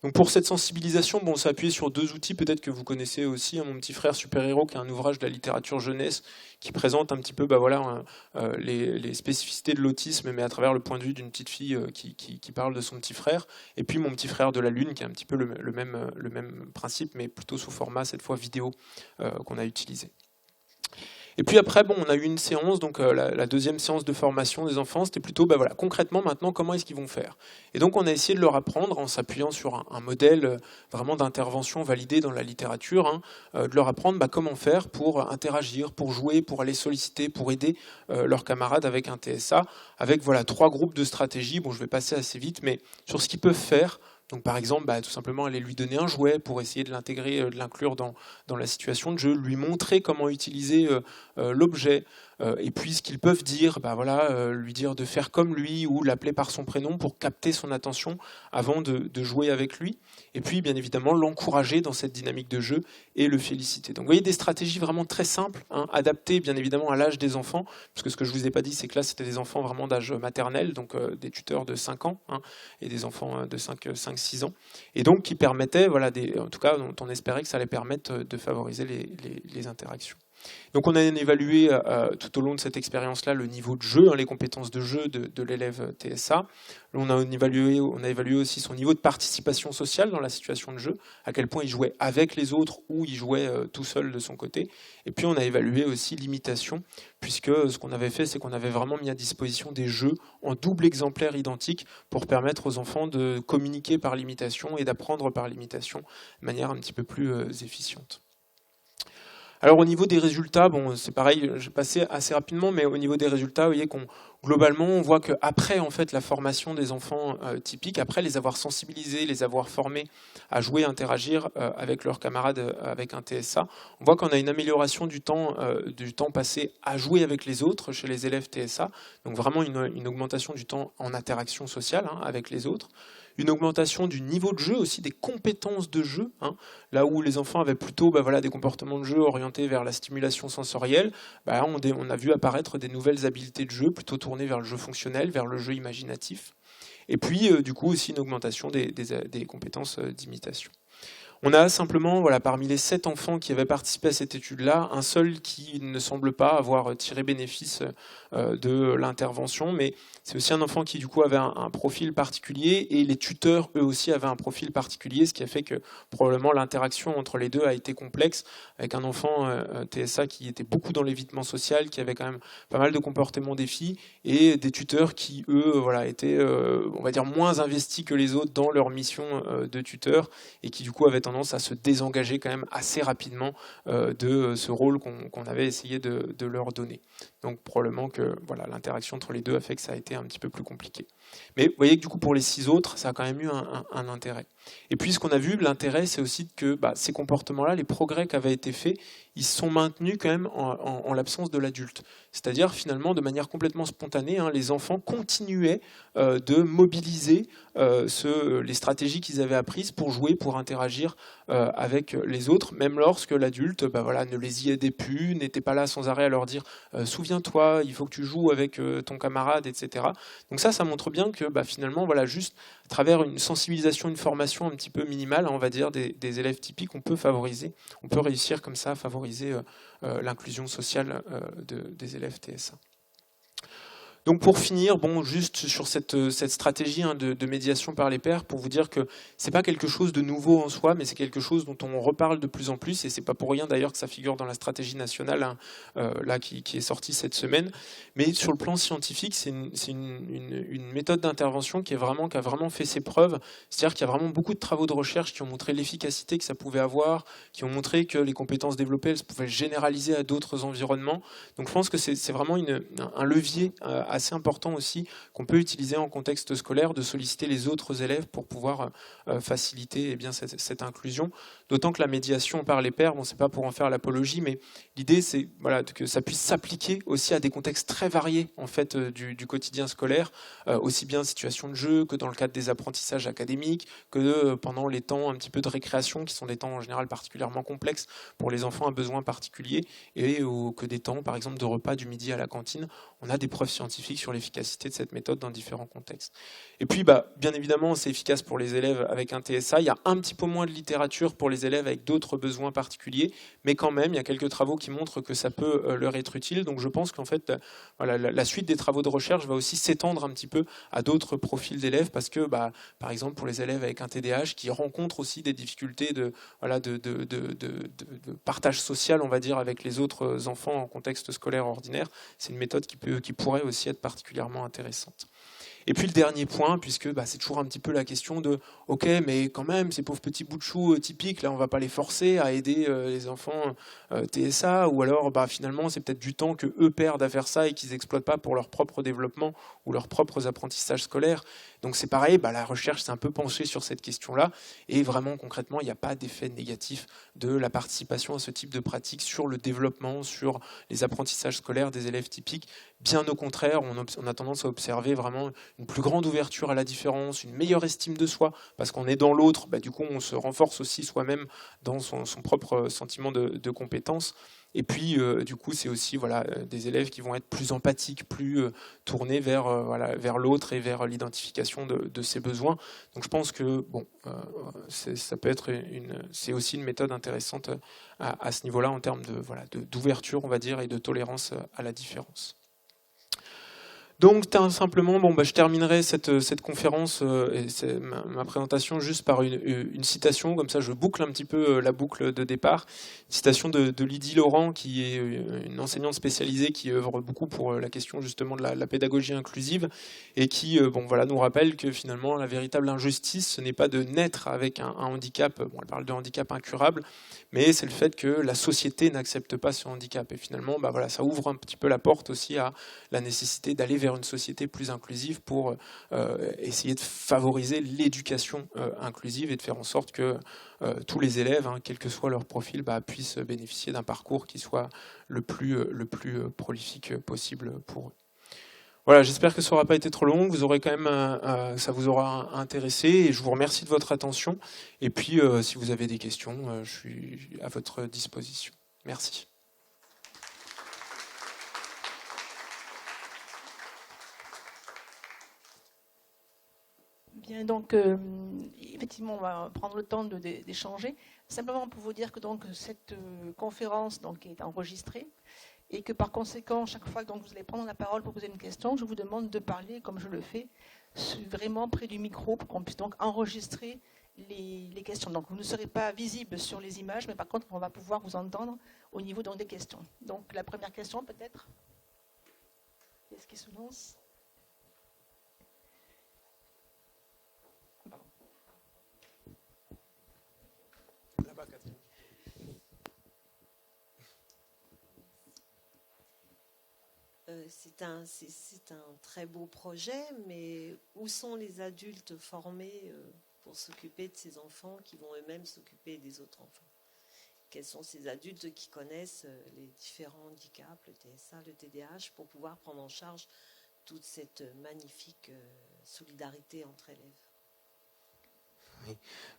Donc pour cette sensibilisation, on s'est appuyé sur 2 outils peut-être que vous connaissez aussi, Mon petit frère super-héros, qui est un ouvrage de la littérature jeunesse qui présente un petit peu les spécificités de l'autisme, mais à travers le point de vue d'une petite fille qui parle de son petit frère, et puis Mon petit frère de la Lune, qui est un petit peu le même principe, mais plutôt sous format, cette fois vidéo, qu'on a utilisé. Et puis après, on a eu une séance, donc la deuxième séance de formation des enfants, c'était plutôt, concrètement maintenant, comment est-ce qu'ils vont faire? Et donc on a essayé de leur apprendre, en s'appuyant sur un modèle vraiment d'intervention validé dans la littérature, de leur apprendre comment faire pour interagir, pour jouer, pour aller solliciter, pour aider leurs camarades avec un TSA, avec 3 groupes de stratégies. Je vais passer assez vite, mais sur ce qu'ils peuvent faire. Donc par exemple, tout simplement aller lui donner un jouet pour essayer de l'intégrer, de l'inclure dans la situation de jeu, lui montrer comment utiliser l'objet, et puis ce qu'ils peuvent dire, lui dire de faire comme lui ou l'appeler par son prénom pour capter son attention avant de jouer avec lui. Et puis bien évidemment l'encourager dans cette dynamique de jeu et le féliciter. Donc vous voyez des stratégies vraiment très simples, adaptées bien évidemment à l'âge des enfants, parce que ce que je ne vous ai pas dit, c'est que là c'était des enfants vraiment d'âge maternel, donc des tuteurs de 5 ans et des enfants de 5-6 ans, et donc qui permettaient, en tout cas dont on espérait que ça allait permettre de favoriser les interactions. Donc on a évalué tout au long de cette expérience-là le niveau de jeu, les compétences de jeu de l'élève TSA. On a évalué aussi son niveau de participation sociale dans la situation de jeu, à quel point il jouait avec les autres ou il jouait tout seul de son côté. Et puis on a évalué aussi l'imitation, puisque ce qu'on avait fait, c'est qu'on avait vraiment mis à disposition des jeux en double exemplaire identique pour permettre aux enfants de communiquer par l'imitation et d'apprendre par l'imitation de manière un petit peu plus efficiente. Alors au niveau des résultats, c'est pareil, je vais passer assez rapidement, mais au niveau des résultats, vous voyez globalement, on voit qu'après la formation des enfants typiques, après les avoir sensibilisés, les avoir formés à jouer, à interagir avec leurs camarades avec un TSA, on voit qu'on a une amélioration du temps passé à jouer avec les autres chez les élèves TSA, donc vraiment une augmentation du temps en interaction sociale avec les autres. Une augmentation du niveau de jeu, aussi des compétences de jeu, là où les enfants avaient plutôt des comportements de jeu orientés vers la stimulation sensorielle, on a vu apparaître des nouvelles habiletés de jeu plutôt tournées vers le jeu fonctionnel, vers le jeu imaginatif, et puis du coup aussi une augmentation des compétences d'imitation. On a simplement, parmi les 7 enfants qui avaient participé à cette étude-là, un seul qui ne semble pas avoir tiré bénéfice de l'intervention, mais c'est aussi un enfant qui du coup avait un profil particulier, et les tuteurs eux aussi avaient un profil particulier, ce qui a fait que probablement l'interaction entre les deux a été complexe, avec un enfant TSA qui était beaucoup dans l'évitement social, qui avait quand même pas mal de comportements défis, et des tuteurs qui eux étaient on va dire moins investis que les autres dans leur mission de tuteur, et qui du coup avaient tendance à se désengager quand même assez rapidement de ce rôle qu'on avait essayé de leur donner. Donc probablement que l'interaction entre les deux a fait que ça a été un petit peu plus compliqué. Mais vous voyez que du coup pour les 6 autres, ça a quand même eu un intérêt. Et puis ce qu'on a vu, l'intérêt, c'est aussi que ces comportements-là, les progrès qui avaient été faits, ils sont maintenus quand même en l'absence de l'adulte. C'est-à-dire finalement de manière complètement spontanée, les enfants continuaient de mobiliser les stratégies qu'ils avaient apprises pour jouer, pour interagir avec les autres, même lorsque l'adulte ne les y aidait plus, n'était pas là sans arrêt à leur dire souviens-toi, il faut que tu joues avec ton camarade, etc. Donc ça montre bien que finalement, juste à travers une sensibilisation, une formation un petit peu minimale, on va dire, des élèves typiques, on peut réussir comme ça à favoriser l'inclusion sociale des élèves TSA. Donc pour finir, juste sur cette stratégie de médiation par les pairs, pour vous dire que c'est pas quelque chose de nouveau en soi, mais c'est quelque chose dont on reparle de plus en plus, et c'est pas pour rien d'ailleurs que ça figure dans la stratégie nationale qui est sortie cette semaine. Mais sur le plan scientifique, c'est une méthode d'intervention qui a vraiment fait ses preuves. C'est-à-dire qu'il y a vraiment beaucoup de travaux de recherche qui ont montré l'efficacité que ça pouvait avoir, qui ont montré que les compétences développées, elles se pouvaient généraliser à d'autres environnements. Donc je pense que c'est vraiment un levier assez important aussi qu'on peut utiliser en contexte scolaire, de solliciter les autres élèves pour pouvoir faciliter cette inclusion. D'autant que la médiation par les pairs, c'est pas pour en faire l'apologie, mais l'idée c'est que ça puisse s'appliquer aussi à des contextes très variés en fait du quotidien scolaire, aussi bien en situation de jeu que dans le cadre des apprentissages académiques, que pendant les temps un petit peu de récréation, qui sont des temps en général particulièrement complexes pour les enfants à besoins particuliers, et que des temps par exemple de repas du midi à la cantine. On a des preuves scientifiques sur l'efficacité de cette méthode dans différents contextes. Et puis, bien évidemment, c'est efficace pour les élèves avec un TSA. Il y a un petit peu moins de littérature pour les élèves avec d'autres besoins particuliers, mais quand même, il y a quelques travaux qui montrent que ça peut leur être utile. Donc je pense qu'en fait, la suite des travaux de recherche va aussi s'étendre un petit peu à d'autres profils d'élèves, parce que, par exemple, pour les élèves avec un TDAH qui rencontrent aussi des difficultés de partage social, on va dire, avec les autres enfants en contexte scolaire ordinaire, c'est une méthode qui pourrait aussi être particulièrement intéressante. Et puis le dernier point, puisque c'est toujours un petit peu la question de « Ok, mais quand même, ces pauvres petits bouts de choux typiques, là, on ne va pas les forcer à aider les enfants TSA, ou alors finalement, c'est peut-être du temps qu'eux perdent à faire ça et qu'ils n'exploitent pas pour leur propre développement ou leurs propres apprentissages scolaires. » Donc c'est pareil, la recherche s'est un peu penchée sur cette question-là, et vraiment concrètement, il n'y a pas d'effet négatif de la participation à ce type de pratique sur le développement, sur les apprentissages scolaires des élèves typiques. Bien au contraire, on a tendance à observer vraiment une plus grande ouverture à la différence, une meilleure estime de soi, parce qu'on est dans l'autre, du coup on se renforce aussi soi-même dans son propre sentiment de compétence. Et puis, du coup, c'est aussi des élèves qui vont être plus empathiques, plus tournés vers l'autre et vers l'identification de ses besoins. Donc je pense que ça peut être c'est aussi une méthode intéressante à ce niveau-là en termes d'ouverture, on va dire, et de tolérance à la différence. Donc simplement, je terminerai cette conférence et ma présentation juste par une citation, comme ça je boucle un petit peu la boucle de départ. Une citation de Lydie Laurent, qui est une enseignante spécialisée qui œuvre beaucoup pour la question justement de la pédagogie inclusive, et qui nous rappelle que finalement la véritable injustice, ce n'est pas de naître avec un handicap, elle parle de handicap incurable, mais c'est le fait que la société n'accepte pas ce handicap. Et finalement, ça ouvre un petit peu la porte aussi à la nécessité d'aller vers une société plus inclusive pour essayer de favoriser l'éducation inclusive et de faire en sorte que tous les élèves, quel que soit leur profil, puissent bénéficier d'un parcours qui soit le plus prolifique possible pour eux. Voilà, j'espère que ça n'aura pas été trop long, vous aurez quand même, ça vous aura intéressé, et je vous remercie de votre attention. Et puis, si vous avez des questions, je suis à votre disposition. Merci. Bien, donc, effectivement, on va prendre le temps d'échanger. Simplement pour vous dire que donc, cette conférence est enregistrée, et que par conséquent, chaque fois que vous allez prendre la parole pour poser une question, je vous demande de parler, comme je le fais, vraiment près du micro, pour qu'on puisse donc enregistrer les questions. Donc vous ne serez pas visible sur les images, mais par contre, on va pouvoir vous entendre au niveau des questions. Donc la première question, peut-être. Qu'est-ce qui se lance ? Là-bas, Catherine. C'est un très beau projet, mais où sont les adultes formés pour s'occuper de ces enfants qui vont eux-mêmes s'occuper des autres enfants? Quels sont ces adultes qui connaissent les différents handicaps, le TSA, le TDAH, pour pouvoir prendre en charge toute cette magnifique solidarité entre élèves?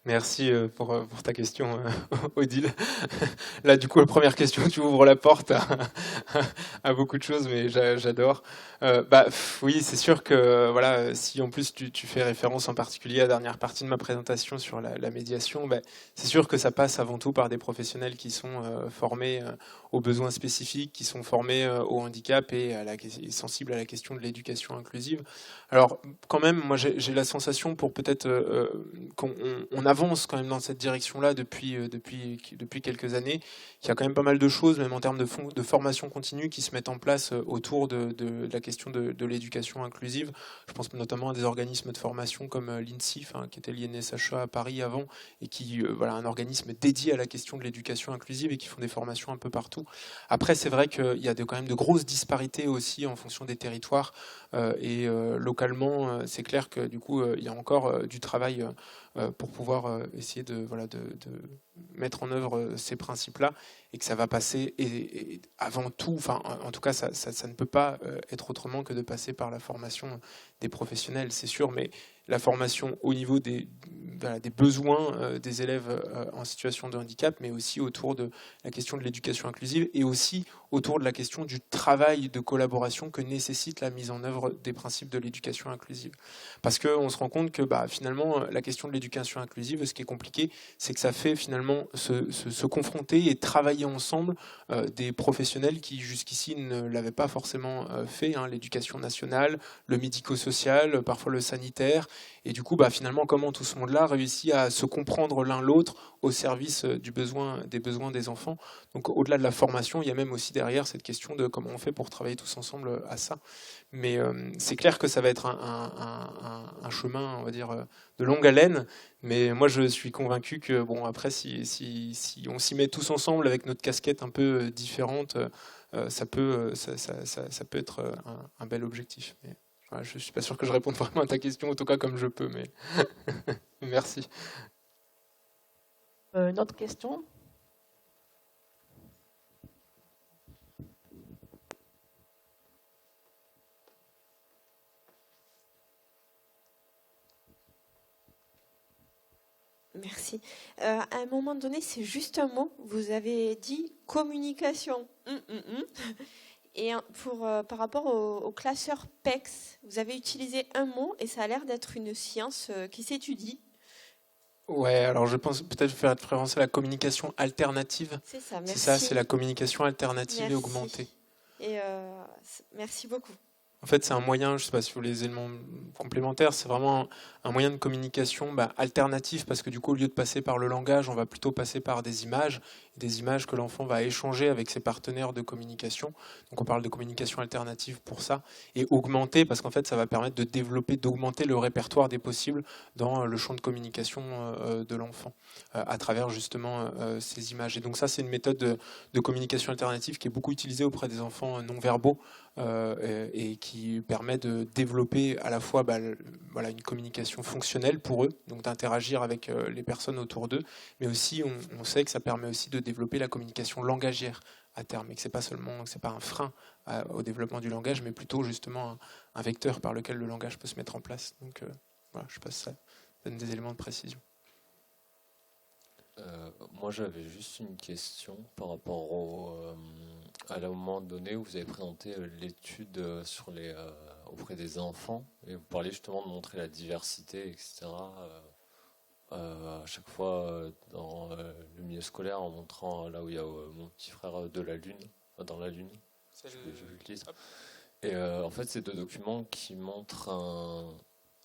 Merci pour ta question, Odile. Là, du coup, la première question, tu ouvres la porte à beaucoup de choses, mais j'adore. Oui, c'est sûr que voilà, si en plus tu fais référence en particulier à la dernière partie de ma présentation sur la médiation, c'est sûr que ça passe avant tout par des professionnels qui sont formés aux besoins spécifiques, qui sont formés au handicap et sensibles à la question de l'éducation inclusive. Alors, quand même, moi, j'ai la sensation pour peut-être qu'on avance quand même dans cette direction-là depuis quelques années, qu'il y a quand même pas mal de choses, même en termes de formation continue, qui se mettent en place autour de la question de l'éducation inclusive. Je pense notamment à des organismes de formation comme l'INSIF, qui était l'INSHE à Paris avant, et qui, un organisme dédié à la question de l'éducation inclusive et qui font des formations un peu partout. Après, c'est vrai qu'il y a quand même de grosses disparités aussi en fonction des territoires, et localement, c'est clair que du coup, il y a encore du travail pour pouvoir essayer de mettre en œuvre ces principes-là, et que ça va passer, et avant tout, en tout cas, ça ne peut pas être autrement que de passer par la formation des professionnels, c'est sûr, mais la formation au niveau des besoins des élèves en situation de handicap, mais aussi autour de la question de l'éducation inclusive, et aussi autour de la question du travail de collaboration que nécessite la mise en œuvre des principes de l'éducation inclusive. Parce qu'on se rend compte que finalement, la question de l'éducation inclusive, ce qui est compliqué, c'est que ça fait finalement se confronter et travailler ensemble des professionnels qui jusqu'ici ne l'avaient pas forcément fait, l'éducation nationale, le médico-social, parfois le sanitaire, et du coup finalement comment tout ce monde-là réussit à se comprendre l'un l'autre au service des besoins des enfants. Donc au-delà de la formation, il y a même aussi derrière cette question de comment on fait pour travailler tous ensemble à ça. Mais c'est clair que ça va être un chemin, on va dire, de longue haleine. Mais moi, je suis convaincu que, après, si on s'y met tous ensemble avec notre casquette un peu différente, ça peut être un bel objectif. Mais, voilà, je ne suis pas sûr que je réponde vraiment à ta question, en tout cas comme je peux. Mais merci. Une autre question ? Merci. À un moment donné, c'est juste un mot. Vous avez dit communication. Et par rapport au classeur PECS, vous avez utilisé un mot et ça a l'air d'être une science qui s'étudie. Ouais, alors je pense peut-être faire référence à la communication alternative. C'est ça, merci. C'est ça, c'est la communication alternative merci. Et augmentée. Et merci beaucoup. En fait, c'est un moyen, je ne sais pas si vous voulez les éléments complémentaires, c'est vraiment un moyen de communication alternatif, parce que du coup, au lieu de passer par le langage, on va plutôt passer par des images que l'enfant va échanger avec ses partenaires de communication. Donc on parle de communication alternative pour ça, et augmenter, parce qu'en fait, ça va permettre de développer, d'augmenter le répertoire des possibles dans le champ de communication de l'enfant, à travers justement ces images. Et donc ça, c'est une méthode de communication alternative qui est beaucoup utilisée auprès des enfants non-verbaux, et qui permet de développer à la fois une communication fonctionnelle pour eux, donc d'interagir avec les personnes autour d'eux, mais aussi on sait que ça permet aussi de développer la communication langagière à terme, et que c'est pas un frein au développement du langage, mais plutôt justement un vecteur par lequel le langage peut se mettre en place. Donc voilà, je pense que ça donne des éléments de précision. Moi, j'avais juste une question par rapport à un moment donné où vous avez présenté l'étude auprès des enfants, et vous parliez justement de montrer la diversité, etc. À chaque fois dans le milieu scolaire, en montrant là où il y a mon petit frère de la Lune, dans la Lune. Et en fait, c'est 2 documents qui montrent un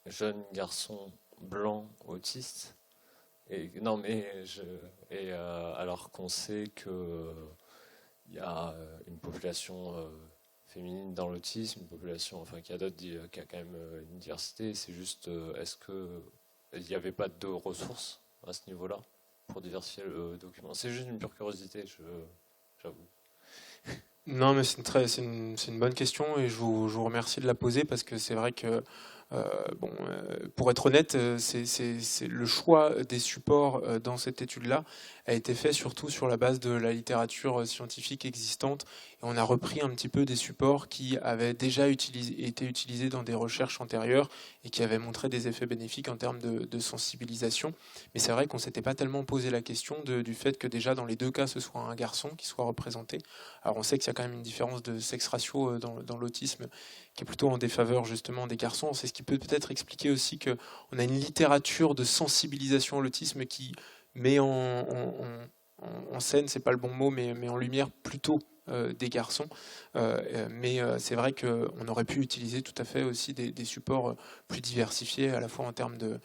jeune garçon blanc autiste. Alors qu'on sait que il y a une population féminine dans l'autisme, une population, qui a quand même une diversité. C'est juste, est-ce que il n'y avait pas de ressources à ce niveau-là pour diversifier le document? C'est juste une pure curiosité, j'avoue. Non, mais c'est une bonne question, et je vous remercie de la poser, parce que c'est vrai que Pour être honnête, c'est le choix des supports dans cette étude-là a été fait surtout sur la base de la littérature scientifique existante. Et on a repris un petit peu des supports qui avaient déjà été utilisés dans des recherches antérieures et qui avaient montré des effets bénéfiques en termes de sensibilisation. Mais c'est vrai qu'on ne s'était pas tellement posé la question du fait que déjà dans les deux cas, ce soit un garçon qui soit représenté. Alors on sait qu'il y a quand même une différence de sexe ratio dans l'autisme qui est plutôt en défaveur justement des garçons. C'est ce qui peut peut-être expliquer aussi qu'on a une littérature de sensibilisation à l'autisme qui met en scène, c'est pas le bon mot, mais en lumière plutôt des garçons. Mais c'est vrai qu'on aurait pu utiliser tout à fait aussi des supports plus diversifiés, à la fois en termes de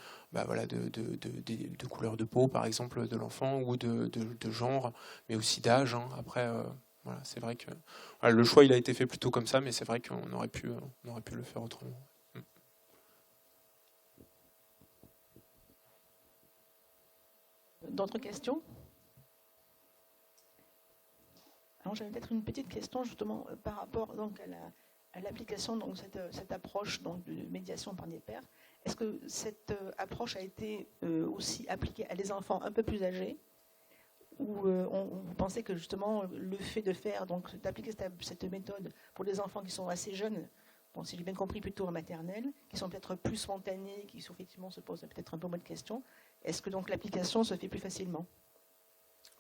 couleur de peau, par exemple, de l'enfant, ou de genre, mais aussi d'âge. Hein. Après, voilà, c'est vrai que voilà, le choix il a été fait plutôt comme ça, mais c'est vrai qu'on aurait pu le faire autrement. D'autres questions? Alors j'avais peut-être une petite question justement par rapport donc à l'application donc cette approche donc de médiation par des pairs. Est-ce que cette approche a été aussi appliquée à des enfants un peu plus âgés, ou vous pensez que justement le fait de faire donc d'appliquer cette méthode pour des enfants qui sont assez jeunes, bon, si j'ai bien compris plutôt en maternelle, qui sont peut-être plus spontanés, qui effectivement se posent peut-être un peu moins de questions, est-ce que donc l'application se fait plus facilement?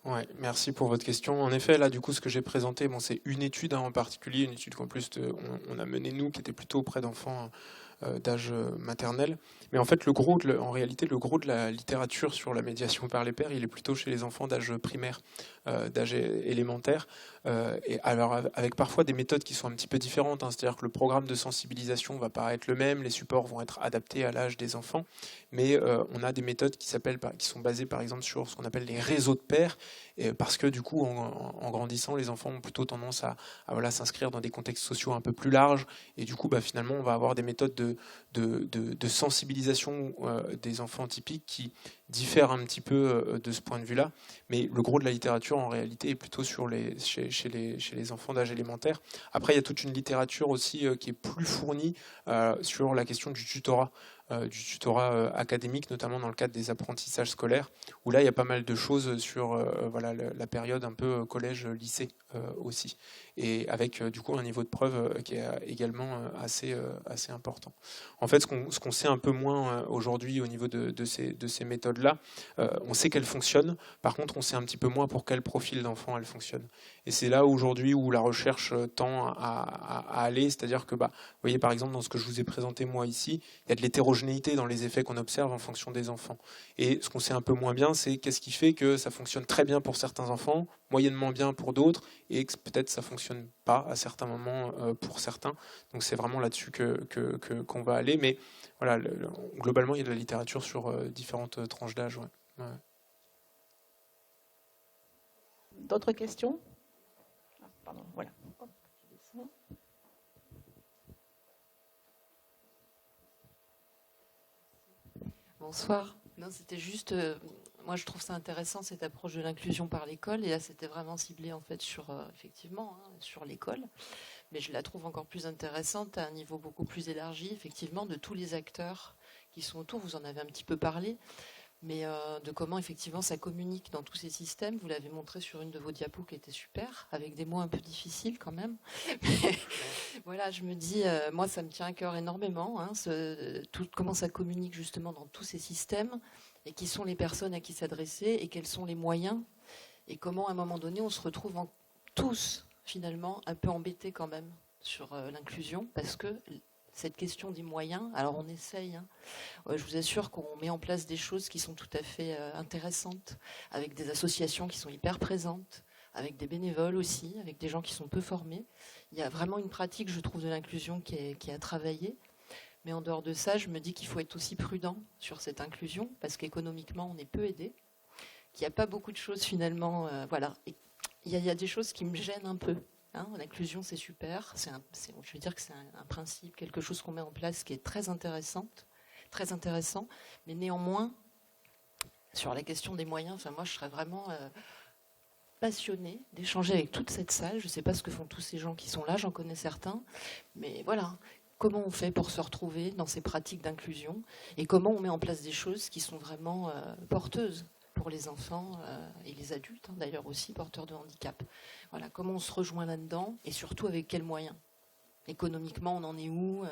Ouais, merci pour votre question. En effet, là, du coup, ce que j'ai présenté, bon, c'est une étude en particulier, une étude qu'en plus on a menée nous, qui était plutôt auprès d'enfants d'âge maternel. Mais en fait, en réalité, le gros de la littérature sur la médiation par les pairs, il est plutôt chez les enfants d'âge primaire, d'âge élémentaire. Et alors, avec parfois des méthodes qui sont un petit peu différentes. Hein, c'est-à-dire que le programme de sensibilisation va pas être le même, les supports vont être adaptés à l'âge des enfants. Mais on a des méthodes qui sont basées, par exemple, sur ce qu'on appelle les réseaux de pairs. Parce que du coup, en grandissant, les enfants ont plutôt tendance à voilà, s'inscrire dans des contextes sociaux un peu plus larges. Et du coup, finalement, on va avoir des méthodes de sensibilisation des enfants typiques qui diffèrent un petit peu de ce point de vue-là. Mais le gros de la littérature, en réalité, est plutôt chez les enfants d'âge élémentaire. Après, il y a toute une littérature aussi qui est plus fournie sur la question du tutorat académique, notamment dans le cadre des apprentissages scolaires, où là, il y a pas mal de choses sur la période un peu collège-lycée aussi, et avec du coup un niveau de preuve qui est également assez important. En fait, ce qu'on sait un peu moins aujourd'hui au niveau de ces méthodes-là, on sait qu'elles fonctionnent, par contre, on sait un petit peu moins pour quel profil d'enfant elles fonctionnent. Et c'est là aujourd'hui où la recherche tend à aller, c'est-à-dire que, vous voyez par exemple dans ce que je vous ai présenté moi ici, il y a de l'hétérogénéité dans les effets qu'on observe en fonction des enfants. Et ce qu'on sait un peu moins bien, c'est qu'est-ce qui fait que ça fonctionne très bien pour certains enfants, moyennement bien pour d'autres, et que peut-être ça ne fonctionne pas à certains moments pour certains. Donc c'est vraiment là-dessus qu'on va aller. Mais voilà, globalement, il y a de la littérature sur différentes tranches d'âge. Ouais. Ouais. D'autres questions? Pardon, voilà. Bonsoir. Non, c'était juste, moi je trouve ça intéressant cette approche de l'inclusion par l'école, et là c'était vraiment ciblé en fait sur effectivement sur l'école, mais je la trouve encore plus intéressante à un niveau beaucoup plus élargi, effectivement, de tous les acteurs qui sont autour. Vous en avez un petit peu parlé, mais de comment effectivement ça communique dans tous ces systèmes. Vous l'avez montré sur une de vos diapos qui était super, avec des mots un peu difficiles quand même. Mais, voilà, je me dis, moi ça me tient à cœur énormément, comment ça communique justement dans tous ces systèmes, et qui sont les personnes à qui s'adresser, et quels sont les moyens, et comment à un moment donné on se retrouve tous finalement un peu embêtés quand même sur l'inclusion, parce que cette question des moyens, alors on essaye, je vous assure qu'on met en place des choses qui sont tout à fait intéressantes, avec des associations qui sont hyper présentes, avec des bénévoles aussi, avec des gens qui sont peu formés. Il y a vraiment une pratique, je trouve, de l'inclusion qui est à travailler. Mais en dehors de ça, je me dis qu'il faut être aussi prudent sur cette inclusion, parce qu'économiquement, on est peu aidé, qu'il n'y a pas beaucoup de choses finalement. Voilà. Et il y a des choses qui me gênent un peu. L'inclusion, c'est super. Je veux dire que c'est un principe, quelque chose qu'on met en place qui est très intéressant. Mais néanmoins, sur la question des moyens, moi, je serais vraiment passionnée d'échanger avec toute cette salle. Je ne sais pas ce que font tous ces gens qui sont là, j'en connais certains. Mais voilà, comment on fait pour se retrouver dans ces pratiques d'inclusion et comment on met en place des choses qui sont vraiment porteuses pour les enfants et les adultes, hein, d'ailleurs aussi porteurs de handicap. Voilà, comment on se rejoint là-dedans et surtout avec quels moyens. Économiquement, on en est où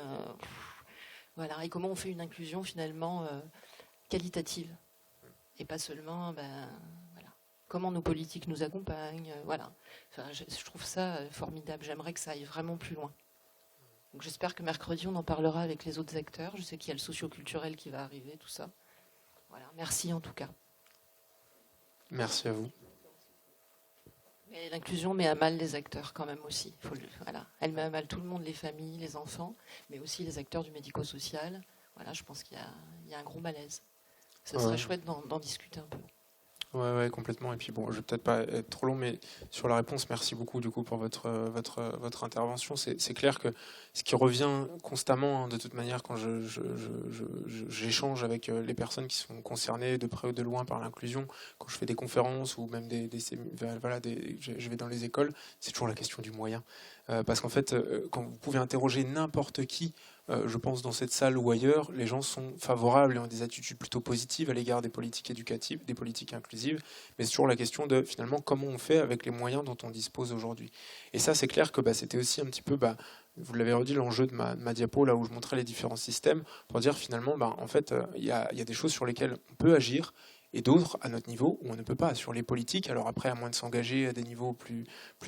voilà, et comment on fait une inclusion finalement qualitative et pas seulement voilà, comment nos politiques nous accompagnent. Voilà. Enfin, je trouve ça formidable. J'aimerais que ça aille vraiment plus loin. Donc, j'espère que mercredi, on en parlera avec les autres acteurs. Je sais qu'il y a le socio-culturel qui va arriver, tout ça. Voilà, merci en tout cas. Merci à vous. Mais l'inclusion met à mal les acteurs quand même aussi. Voilà. Elle met à mal tout le monde, les familles, les enfants, mais aussi les acteurs du médico-social. Voilà, je pense qu'il y a un gros malaise. Ça serait chouette d'en discuter un peu. Ouais, complètement. Et puis bon, je vais peut-être pas être trop long, mais sur la réponse, merci beaucoup du coup pour votre intervention. C'est clair que ce qui revient constamment, hein, de toute manière, quand j'échange avec les personnes qui sont concernées de près ou de loin par l'inclusion, quand je fais des conférences ou même je vais dans les écoles, c'est toujours la question du moyen. Parce qu'en fait, quand vous pouvez interroger n'importe qui, je pense dans cette salle ou ailleurs, les gens sont favorables et ont des attitudes plutôt positives à l'égard des politiques éducatives, des politiques inclusives, mais c'est toujours la question de finalement comment on fait avec les moyens dont on dispose aujourd'hui. Et ça, c'est clair que c'était aussi un petit peu, vous l'avez redit, l'enjeu de ma diapo, là où je montrais les différents systèmes, pour dire finalement, en fait, il y a des choses sur lesquelles on peut agir, et d'autres à notre niveau où on ne peut pas. Sur les politiques, alors après, à moins de s'engager à des niveaux plus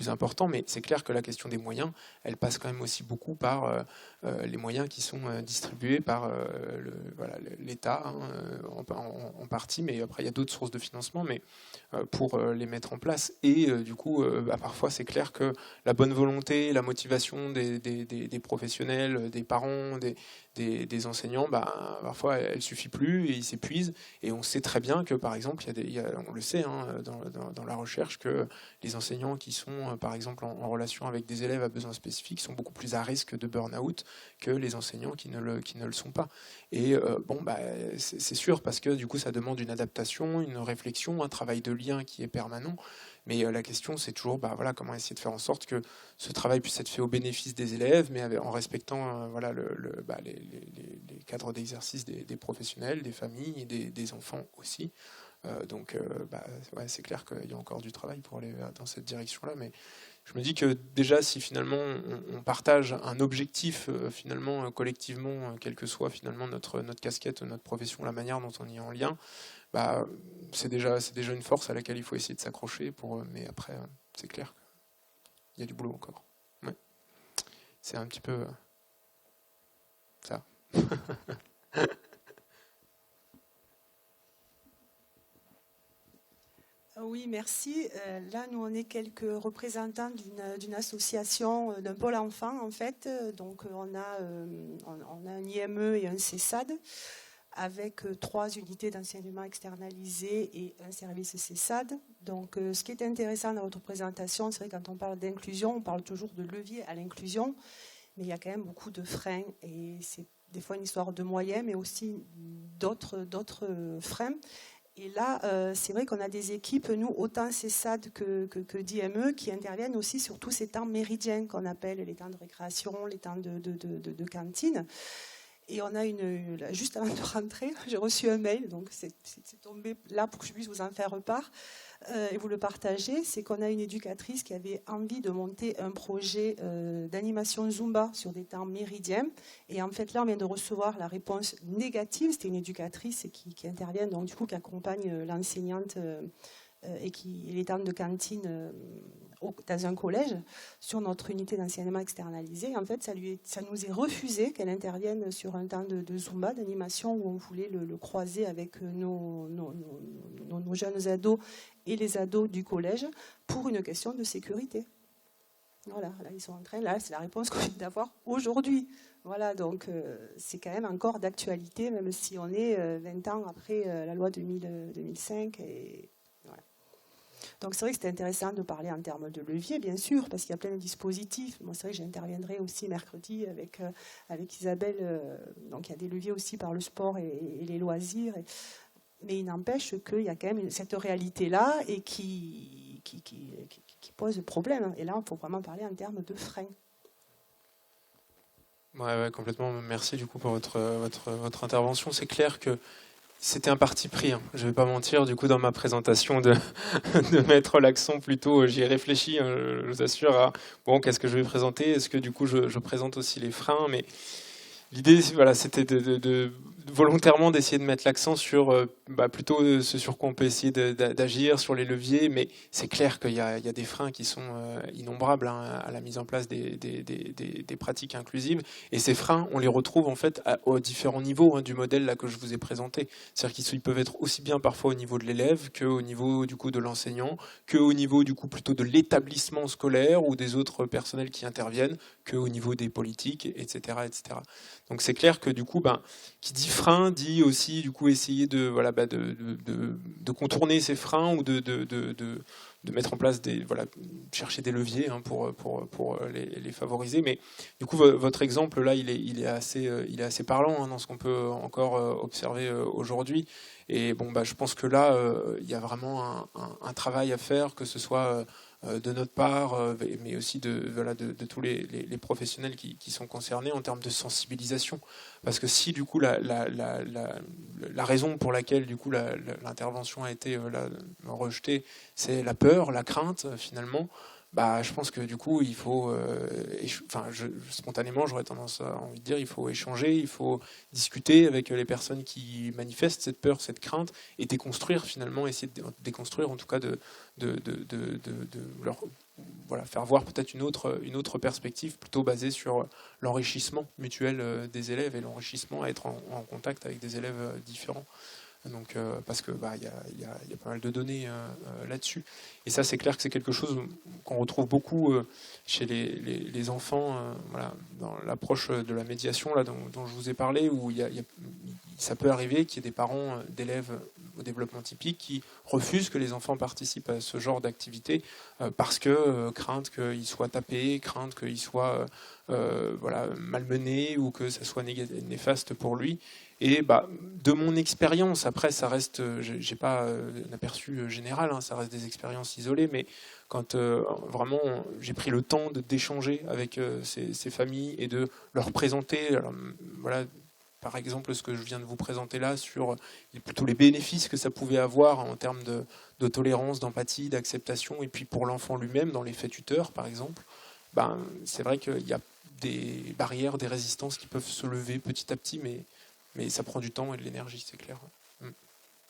importants, mais c'est clair que la question des moyens, elle passe quand même aussi beaucoup par les moyens qui sont distribués par l'État, hein, en partie, mais après il y a d'autres sources de financement, mais pour les mettre en place. Et du coup, parfois c'est clair que la bonne volonté, la motivation des professionnels, des parents, des enseignants, parfois elle suffit plus et ils s'épuisent. Et on sait très bien que, par exemple, on le sait, hein, dans la recherche, que les enseignants qui sont, par exemple, en relation avec des élèves à besoins spécifiques sont beaucoup plus à risque de burn-out que les enseignants qui ne le sont pas. Et c'est sûr, parce que du coup, ça demande une adaptation, une réflexion, un travail de lien qui est permanent. Mais la question, c'est toujours comment essayer de faire en sorte que ce travail puisse être fait au bénéfice des élèves, mais en respectant les cadres d'exercice des professionnels, des familles et des enfants aussi. C'est clair qu'il y a encore du travail pour aller dans cette direction-là. Mais je me dis que déjà, si finalement on partage un objectif finalement collectivement, quelle que soit finalement notre casquette, notre profession, la manière dont on y est en lien, c'est déjà une force à laquelle il faut essayer de s'accrocher. Mais après, c'est clair qu'il y a du boulot encore. Ouais. C'est un petit peu ça. Oui, merci. Là, nous, on est quelques représentants d'une association, d'un pôle enfant, en fait. Donc, on a un IME et un CESAD, avec 3 unités d'enseignement externalisées et un service CESAD. Donc, ce qui est intéressant dans votre présentation, c'est vrai que quand on parle d'inclusion, on parle toujours de levier à l'inclusion, mais il y a quand même beaucoup de freins, et c'est des fois une histoire de moyens, mais aussi d'autres freins. Et là, c'est vrai qu'on a des équipes, nous, autant CESAD que d'IME, qui interviennent aussi sur tous ces temps méridiens qu'on appelle les temps de récréation, les temps de cantine. Et on a juste avant de rentrer, j'ai reçu un mail, donc c'est tombé là pour que je puisse vous en faire part et vous le partager. C'est qu'on a une éducatrice qui avait envie de monter un projet d'animation Zumba sur des temps méridiens. Et en fait, là, on vient de recevoir la réponse négative. C'était une éducatrice qui intervient, donc du coup, qui accompagne l'enseignante et les temps de cantine dans un collège sur notre unité d'enseignement externalisé. En fait, ça nous est refusé qu'elle intervienne sur un temps de Zumba, d'animation, où on voulait le croiser avec nos jeunes ados et les ados du collège pour une question de sécurité. Voilà, là, ils sont en train, là, c'est la réponse qu'on vient d'avoir aujourd'hui. Voilà, donc c'est quand même encore d'actualité, même si on est 20 ans après la loi 2005 et voilà. Donc c'est vrai que c'était intéressant de parler en termes de levier, bien sûr, parce qu'il y a plein de dispositifs. Moi, c'est vrai que j'interviendrai aussi mercredi avec Isabelle. Donc il y a des leviers aussi par le sport et les loisirs. Mais il n'empêche qu'il y a quand même cette réalité-là et qui pose problème. Et là, il faut vraiment parler en termes de freins. Ouais, complètement. Merci du coup pour votre intervention. C'est clair que c'était un parti pris, hein. Je ne vais pas mentir, du coup, dans ma présentation, de mettre l'accent plutôt, j'y ai réfléchi, hein, je vous assure, à bon, qu'est-ce que je vais présenter? Est-ce que du coup, je présente aussi les freins? Mais l'idée, voilà, c'était volontairement d'essayer de mettre l'accent sur plutôt ce sur quoi on peut essayer d'agir, sur les leviers, mais c'est clair qu'il y a des freins qui sont innombrables, hein, à la mise en place des pratiques inclusives, et ces freins, on les retrouve en fait aux différents niveaux, hein, du modèle là que je vous ai présenté. C'est-à-dire qu'ils peuvent être aussi bien parfois au niveau de l'élève qu'au niveau du coup de l'enseignant, qu'au niveau du coup plutôt de l'établissement scolaire ou des autres personnels qui interviennent, qu'au niveau des politiques, etc., etc. Donc c'est clair que du coup, qui dit frein dit aussi du coup essayer de contourner ces freins ou de mettre en place chercher des leviers, hein, pour les favoriser. Mais du coup, votre exemple là, il est assez parlant, hein, dans ce qu'on peut encore observer aujourd'hui. Et bon, je pense que là, il y a vraiment un travail à faire, que ce soit de notre part, mais aussi de tous les professionnels qui sont concernés en termes de sensibilisation. Parce que si du coup la raison pour laquelle du coup l'intervention a été rejetée, c'est la peur, la crainte finalement, je pense que du coup il faut, spontanément j'aurais tendance à envie de dire, il faut échanger, il faut discuter avec les personnes qui manifestent cette peur, cette crainte, et déconstruire finalement, essayer de déconstruire en tout cas de leur faire voir peut-être une autre perspective plutôt basée sur l'enrichissement mutuel des élèves et l'enrichissement à être en contact avec des élèves différents. Donc, parce que y a pas mal de données là-dessus. Et ça, c'est clair que c'est quelque chose qu'on retrouve beaucoup chez les enfants, dans l'approche de la médiation là, dont je vous ai parlé, où ça peut arriver qu'il y ait des parents d'élèves au développement typique qui refusent que les enfants participent à ce genre d'activité parce que crainte qu'ils soient tapés, crainte qu'ils soient malmenés ou que ça soit néfaste pour lui. Et de mon expérience, après ça reste, j'ai pas un aperçu général, hein, ça reste des expériences isolées, mais quand vraiment j'ai pris le temps d'échanger avec ces familles et de leur présenter, par exemple ce que je viens de vous présenter là, sur plutôt les bénéfices que ça pouvait avoir en termes de tolérance, d'empathie, d'acceptation, et puis pour l'enfant lui-même, dans l'effet tuteur par exemple, c'est vrai qu'il y a des barrières, des résistances qui peuvent se lever petit à petit, mais ça prend du temps et de l'énergie, c'est clair.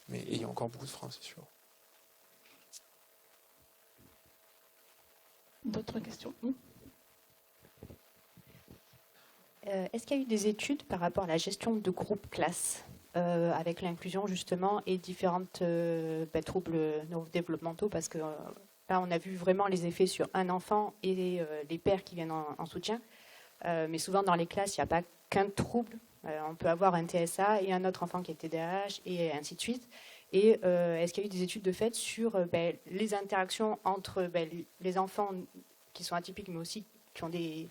Mais il y a encore beaucoup de freins, c'est sûr. D'autres questions? Est-ce qu'il y a eu des études par rapport à la gestion de groupes classes avec l'inclusion justement et différentes troubles neurodéveloppementaux, parce que là on a vu vraiment les effets sur un enfant et les pères qui viennent en soutien, mais souvent dans les classes il n'y a pas qu'un trouble. On peut avoir un TSA et un autre enfant qui est TDAH et ainsi de suite. Et est-ce qu'il y a eu des études de fait sur les interactions entre les enfants qui sont atypiques mais aussi qui ont des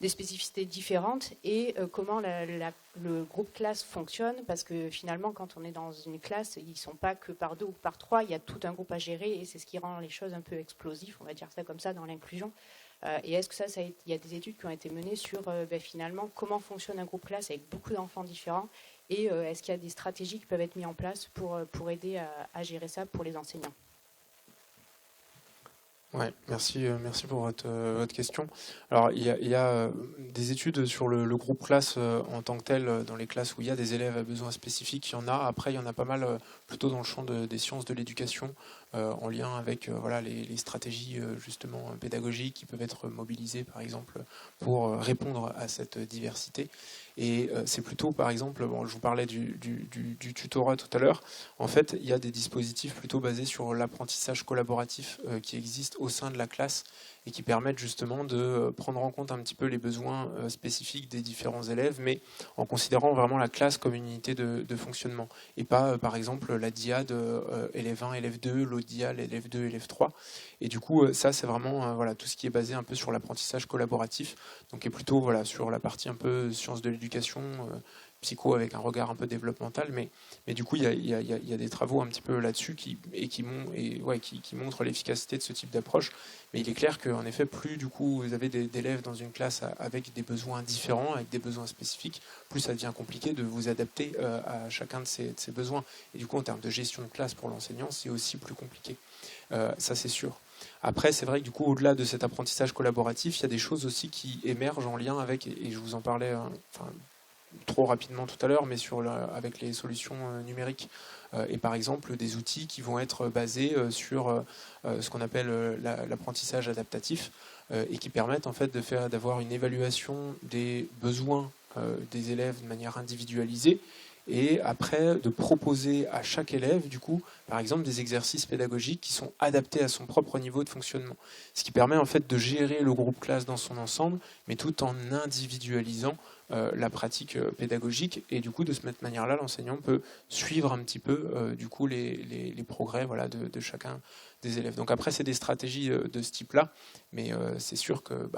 spécificités différentes, et comment le groupe classe fonctionne, parce que finalement quand on est dans une classe, ils ne sont pas que par 2 ou par 3, il y a tout un groupe à gérer et c'est ce qui rend les choses un peu explosives, on va dire ça comme ça, dans l'inclusion. Et est-ce que il y a des études qui ont été menées sur finalement comment fonctionne un groupe classe avec beaucoup d'enfants différents, et est-ce qu'il y a des stratégies qui peuvent être mises en place pour aider à gérer ça pour les enseignants? Ouais, merci pour votre question. Alors, il y a des études sur le groupe classe en tant que tel, dans les classes où il y a des élèves à besoins spécifiques, il y en a. Après, il y en a pas mal plutôt dans le champ des sciences de l'éducation, en lien avec les stratégies justement pédagogiques qui peuvent être mobilisées, par exemple, pour répondre à cette diversité. Et c'est plutôt, par exemple, je vous parlais du tutorat tout à l'heure. En fait, il y a des dispositifs plutôt basés sur l'apprentissage collaboratif qui existent au sein de la classe et qui permettent justement de prendre en compte un petit peu les besoins spécifiques des différents élèves, mais en considérant vraiment la classe comme une unité de fonctionnement, et pas, par exemple, la diade élève 1, élève 2, l'autre diade élève 2, élève 3. Et du coup, ça, c'est vraiment tout ce qui est basé un peu sur l'apprentissage collaboratif, donc qui est plutôt sur la partie un peu sciences de l'éducation, psycho avec un regard un peu développemental, mais du coup il y a des travaux un petit peu là-dessus qui montrent l'efficacité de ce type d'approche. Mais il est clair qu'en effet, plus du coup vous avez d'élèves dans une classe avec des besoins différents, avec des besoins spécifiques, plus ça devient compliqué de vous adapter à chacun de ces besoins. Et du coup, en termes de gestion de classe pour l'enseignant, c'est aussi plus compliqué. Ça, c'est sûr. Après, c'est vrai que du coup, au-delà de cet apprentissage collaboratif, il y a des choses aussi qui émergent en lien avec, et je vous en parlais trop rapidement tout à l'heure, mais avec les solutions numériques. Et par exemple, des outils qui vont être basés sur ce qu'on appelle l'apprentissage adaptatif et qui permettent en fait d'avoir une évaluation des besoins des élèves de manière individualisée et après de proposer à chaque élève, du coup, par exemple, des exercices pédagogiques qui sont adaptés à son propre niveau de fonctionnement. Ce qui permet en fait de gérer le groupe classe dans son ensemble, mais tout en individualisant la pratique pédagogique et du coup de cette manière-là, l'enseignant peut suivre un petit peu du coup les progrès de chacun des élèves. Donc après, c'est des stratégies de ce type-là, mais c'est sûr que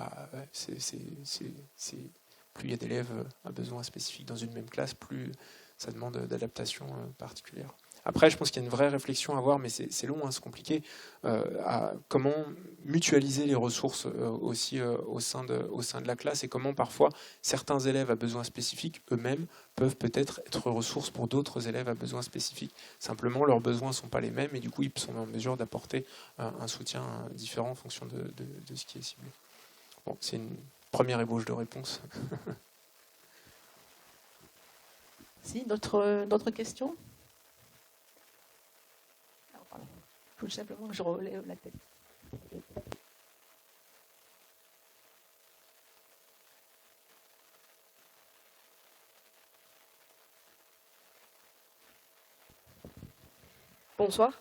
plus il y a d'élèves à besoins spécifiques dans une même classe, plus ça demande d'adaptation particulière. Après, je pense qu'il y a une vraie réflexion à avoir, mais c'est long, c'est compliqué, à comment mutualiser les ressources aussi au sein de la classe et comment parfois certains élèves à besoins spécifiques eux-mêmes peuvent peut-être être ressources pour d'autres élèves à besoins spécifiques. Simplement, leurs besoins ne sont pas les mêmes et du coup, ils sont en mesure d'apporter un soutien différent en fonction de ce qui est ciblé. Bon, c'est une première ébauche de réponse. Si, d'autres questions? Il faut simplement que je relève la tête. Bonsoir.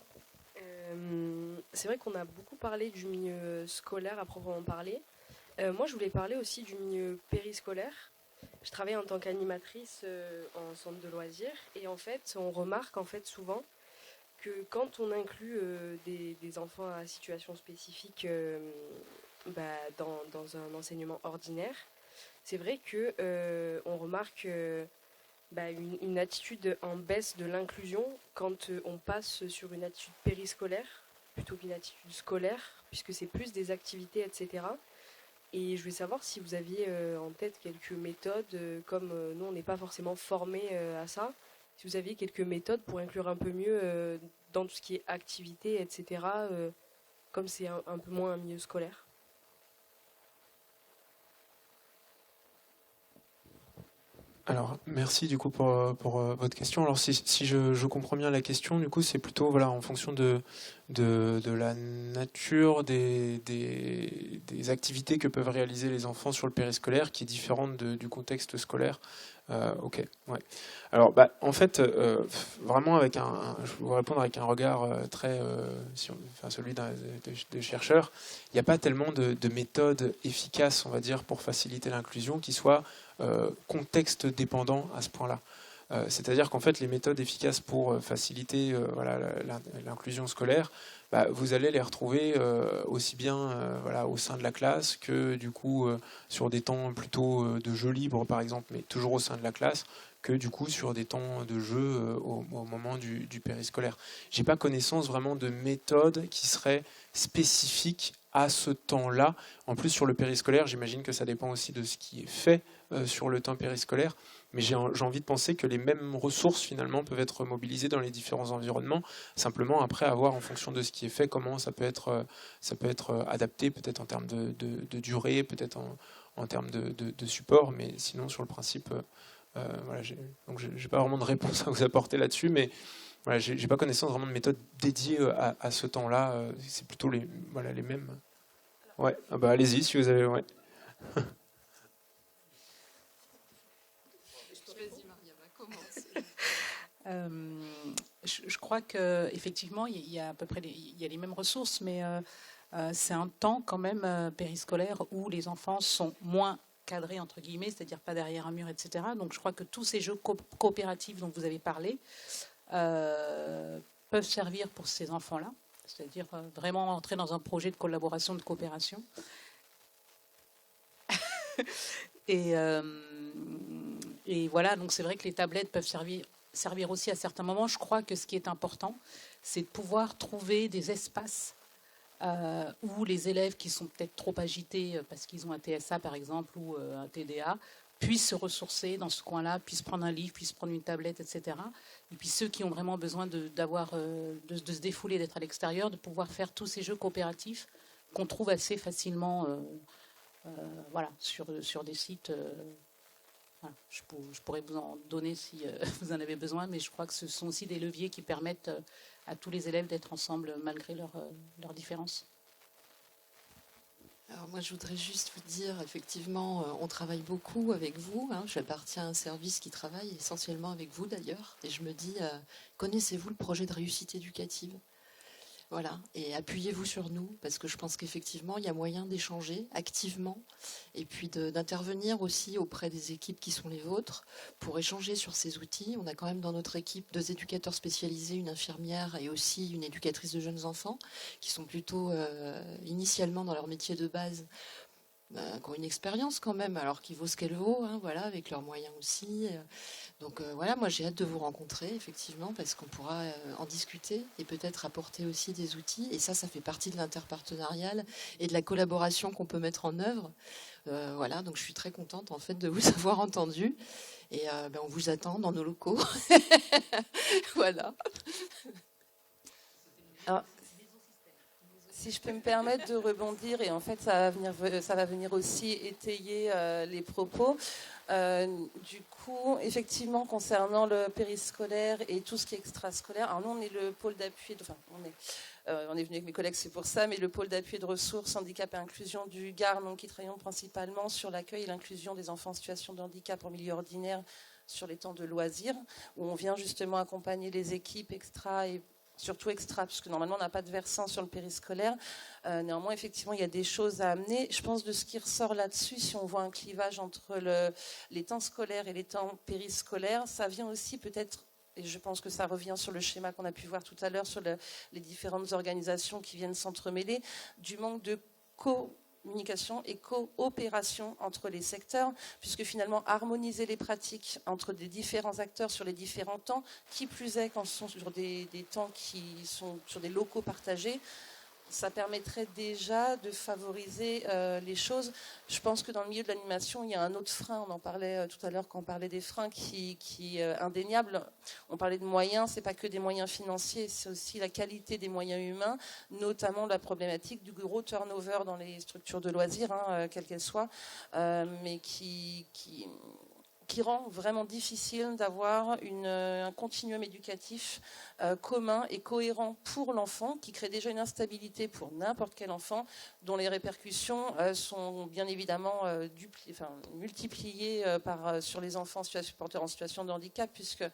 C'est vrai qu'on a beaucoup parlé du milieu scolaire à proprement parler. Moi, je voulais parler aussi du milieu périscolaire. Je travaille en tant qu'animatrice en centre de loisirs et en fait, on remarque en fait souvent que quand on inclut des enfants à situation spécifique dans un enseignement ordinaire, c'est vrai que on remarque une attitude en baisse de l'inclusion quand on passe sur une attitude périscolaire plutôt qu'une attitude scolaire, puisque c'est plus des activités, etc. Et je voulais savoir si vous aviez en tête quelques méthodes, comme nous on n'est pas forcément formés à ça, si vous aviez quelques méthodes pour inclure un peu mieux dans tout ce qui est activité, etc., comme c'est un peu moins un milieu scolaire. Alors, merci du coup pour votre question. Alors, si je comprends bien la question, du coup, c'est plutôt en fonction de la nature des activités que peuvent réaliser les enfants sur le périscolaire, qui est différente du contexte scolaire. Ok, ouais. Alors, en fait, vraiment je vais vous répondre avec un regard très, celui de chercheur. Il n'y a pas tellement de méthodes efficaces, on va dire, pour faciliter l'inclusion qui soient contexte dépendant à ce point-là. C'est-à-dire qu'en fait, les méthodes efficaces pour faciliter l'inclusion scolaire, vous allez les retrouver aussi bien au sein de la classe que du coup sur des temps plutôt de jeu libre, par exemple, mais toujours au sein de la classe, que du coup sur des temps de jeu au moment du périscolaire. J'ai pas connaissance vraiment de méthodes qui seraient spécifiques à ce temps-là. En plus, sur le périscolaire, j'imagine que ça dépend aussi de ce qui est fait sur le temps périscolaire. Mais j'ai envie de penser que les mêmes ressources, finalement, peuvent être mobilisées dans les différents environnements. Simplement, après, à voir en fonction de ce qui est fait, comment ça peut être adapté, peut-être en termes de durée, peut-être en termes de support. Mais sinon, sur le principe, donc j'ai pas vraiment de réponse à vous apporter là-dessus. Mais voilà, j'ai pas connaissance vraiment de méthode dédiée à ce temps-là. C'est plutôt les mêmes. Ouais, allez-y si vous avez. Ouais. Je crois qu'effectivement, il y a à peu près les mêmes ressources, mais c'est un temps quand même périscolaire où les enfants sont moins cadrés, entre guillemets, c'est-à-dire pas derrière un mur, etc. Donc je crois que tous ces jeux coopératifs dont vous avez parlé peuvent servir pour ces enfants-là, c'est-à-dire vraiment entrer dans un projet de collaboration, de coopération. Et voilà, donc c'est vrai que les tablettes peuvent servir aussi à certains moments. Je crois que ce qui est important, c'est de pouvoir trouver des espaces où les élèves qui sont peut-être trop agités parce qu'ils ont un TSA par exemple ou un TDA puissent se ressourcer dans ce coin-là, puissent prendre un livre, puissent prendre une tablette, etc. Et puis ceux qui ont vraiment besoin de se défouler, d'être à l'extérieur, de pouvoir faire tous ces jeux coopératifs qu'on trouve assez facilement voilà, sur des sites. Voilà. Je pourrais vous en donner si vous en avez besoin, mais je crois que ce sont aussi des leviers qui permettent à tous les élèves d'être ensemble malgré leurs différences. Alors moi, je voudrais juste vous dire, effectivement, on travaille beaucoup avec vous. Hein. J'appartiens à un service qui travaille essentiellement avec vous d'ailleurs. Et je me dis, connaissez-vous le projet de réussite éducative ? Voilà, et appuyez-vous sur nous, parce que je pense qu'effectivement, il y a moyen d'échanger activement et puis d'intervenir aussi auprès des équipes qui sont les vôtres pour échanger sur ces outils. On a quand même dans notre équipe 2 éducateurs spécialisés, une infirmière et aussi une éducatrice de jeunes enfants qui sont plutôt initialement dans leur métier de base, qui ont une expérience quand même, alors qui vaut ce qu'elle vaut, hein, voilà, avec leurs moyens aussi. Donc voilà, moi j'ai hâte de vous rencontrer, effectivement, parce qu'on pourra en discuter et peut-être apporter aussi des outils. Et ça fait partie de l'interpartenarial et de la collaboration qu'on peut mettre en œuvre. Voilà, donc je suis très contente en fait de vous avoir entendu. Et on vous attend dans nos locaux. Voilà. Alors, si je peux me permettre de rebondir, et en fait ça va venir aussi étayer les propos. Du coup, effectivement, concernant le périscolaire et tout ce qui est extrascolaire, alors nous on est le pôle d'appui, enfin on est venu avec mes collègues, c'est pour ça, mais le pôle d'appui et de ressources, handicap et inclusion du Gard, donc qui travaillons principalement sur l'accueil et l'inclusion des enfants en situation de handicap en milieu ordinaire sur les temps de loisirs, où on vient justement accompagner les équipes extra et surtout extra, puisque normalement on n'a pas de versant sur le périscolaire. Néanmoins, effectivement, il y a des choses à amener. Je pense de ce qui ressort là-dessus, si on voit un clivage entre les temps scolaires et les temps périscolaires, ça vient aussi peut-être, et je pense que ça revient sur le schéma qu'on a pu voir tout à l'heure, sur les différentes organisations qui viennent s'entremêler, du manque de communication et coopération entre les secteurs, puisque finalement harmoniser les pratiques entre des différents acteurs sur les différents temps, qui plus est quand ce sont sur des temps qui sont sur des locaux partagés, ça permettrait déjà de favoriser les choses. Je pense que dans le milieu de l'animation, il y a un autre frein, on en parlait tout à l'heure quand on parlait des freins qui est indéniable. On parlait de moyens, c'est pas que des moyens financiers, c'est aussi la qualité des moyens humains, notamment la problématique du gros turnover dans les structures de loisirs, hein, quelles qu'elles soient, mais qui rend vraiment difficile d'avoir un continuum éducatif commun et cohérent pour l'enfant, qui crée déjà une instabilité pour n'importe quel enfant, dont les répercussions sont bien évidemment multipliées sur les enfants en situation de handicap, puisque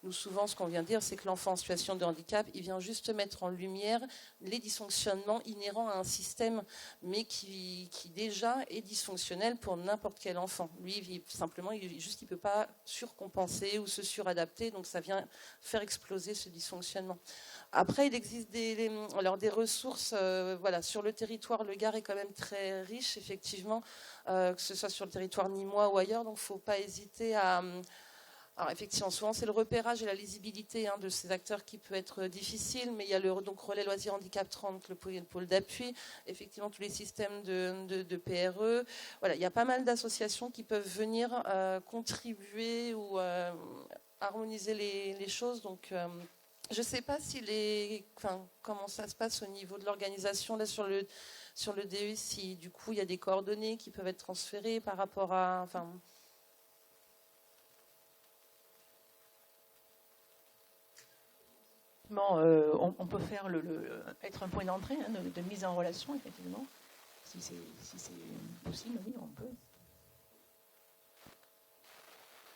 nous, souvent, ce qu'on vient dire, c'est que l'enfant en situation de handicap, il vient juste mettre en lumière les dysfonctionnements inhérents à un système, mais qui déjà est dysfonctionnel pour n'importe quel enfant. Lui, simplement, il ne peut pas surcompenser ou se suradapter, donc ça vient faire exploser ce dysfonctionnement. Après, il existe des ressources, voilà, sur le territoire. Le Gard est quand même très riche, effectivement, que ce soit sur le territoire nîmois ou ailleurs, donc il ne faut pas hésiter à... Alors effectivement, souvent c'est le repérage et la lisibilité de ces acteurs qui peut être difficile, mais il y a le Relais Loisirs Handicap 30, le pôle d'appui, effectivement tous les systèmes de PRE. Voilà, il y a pas mal d'associations qui peuvent venir contribuer ou harmoniser les choses. Donc je ne sais pas comment ça se passe au niveau de l'organisation là sur le DE, si du coup il y a des coordonnées qui peuvent être transférées par rapport à... On peut faire être un point d'entrée de mise en relation, effectivement. Si c'est possible, oui, on peut.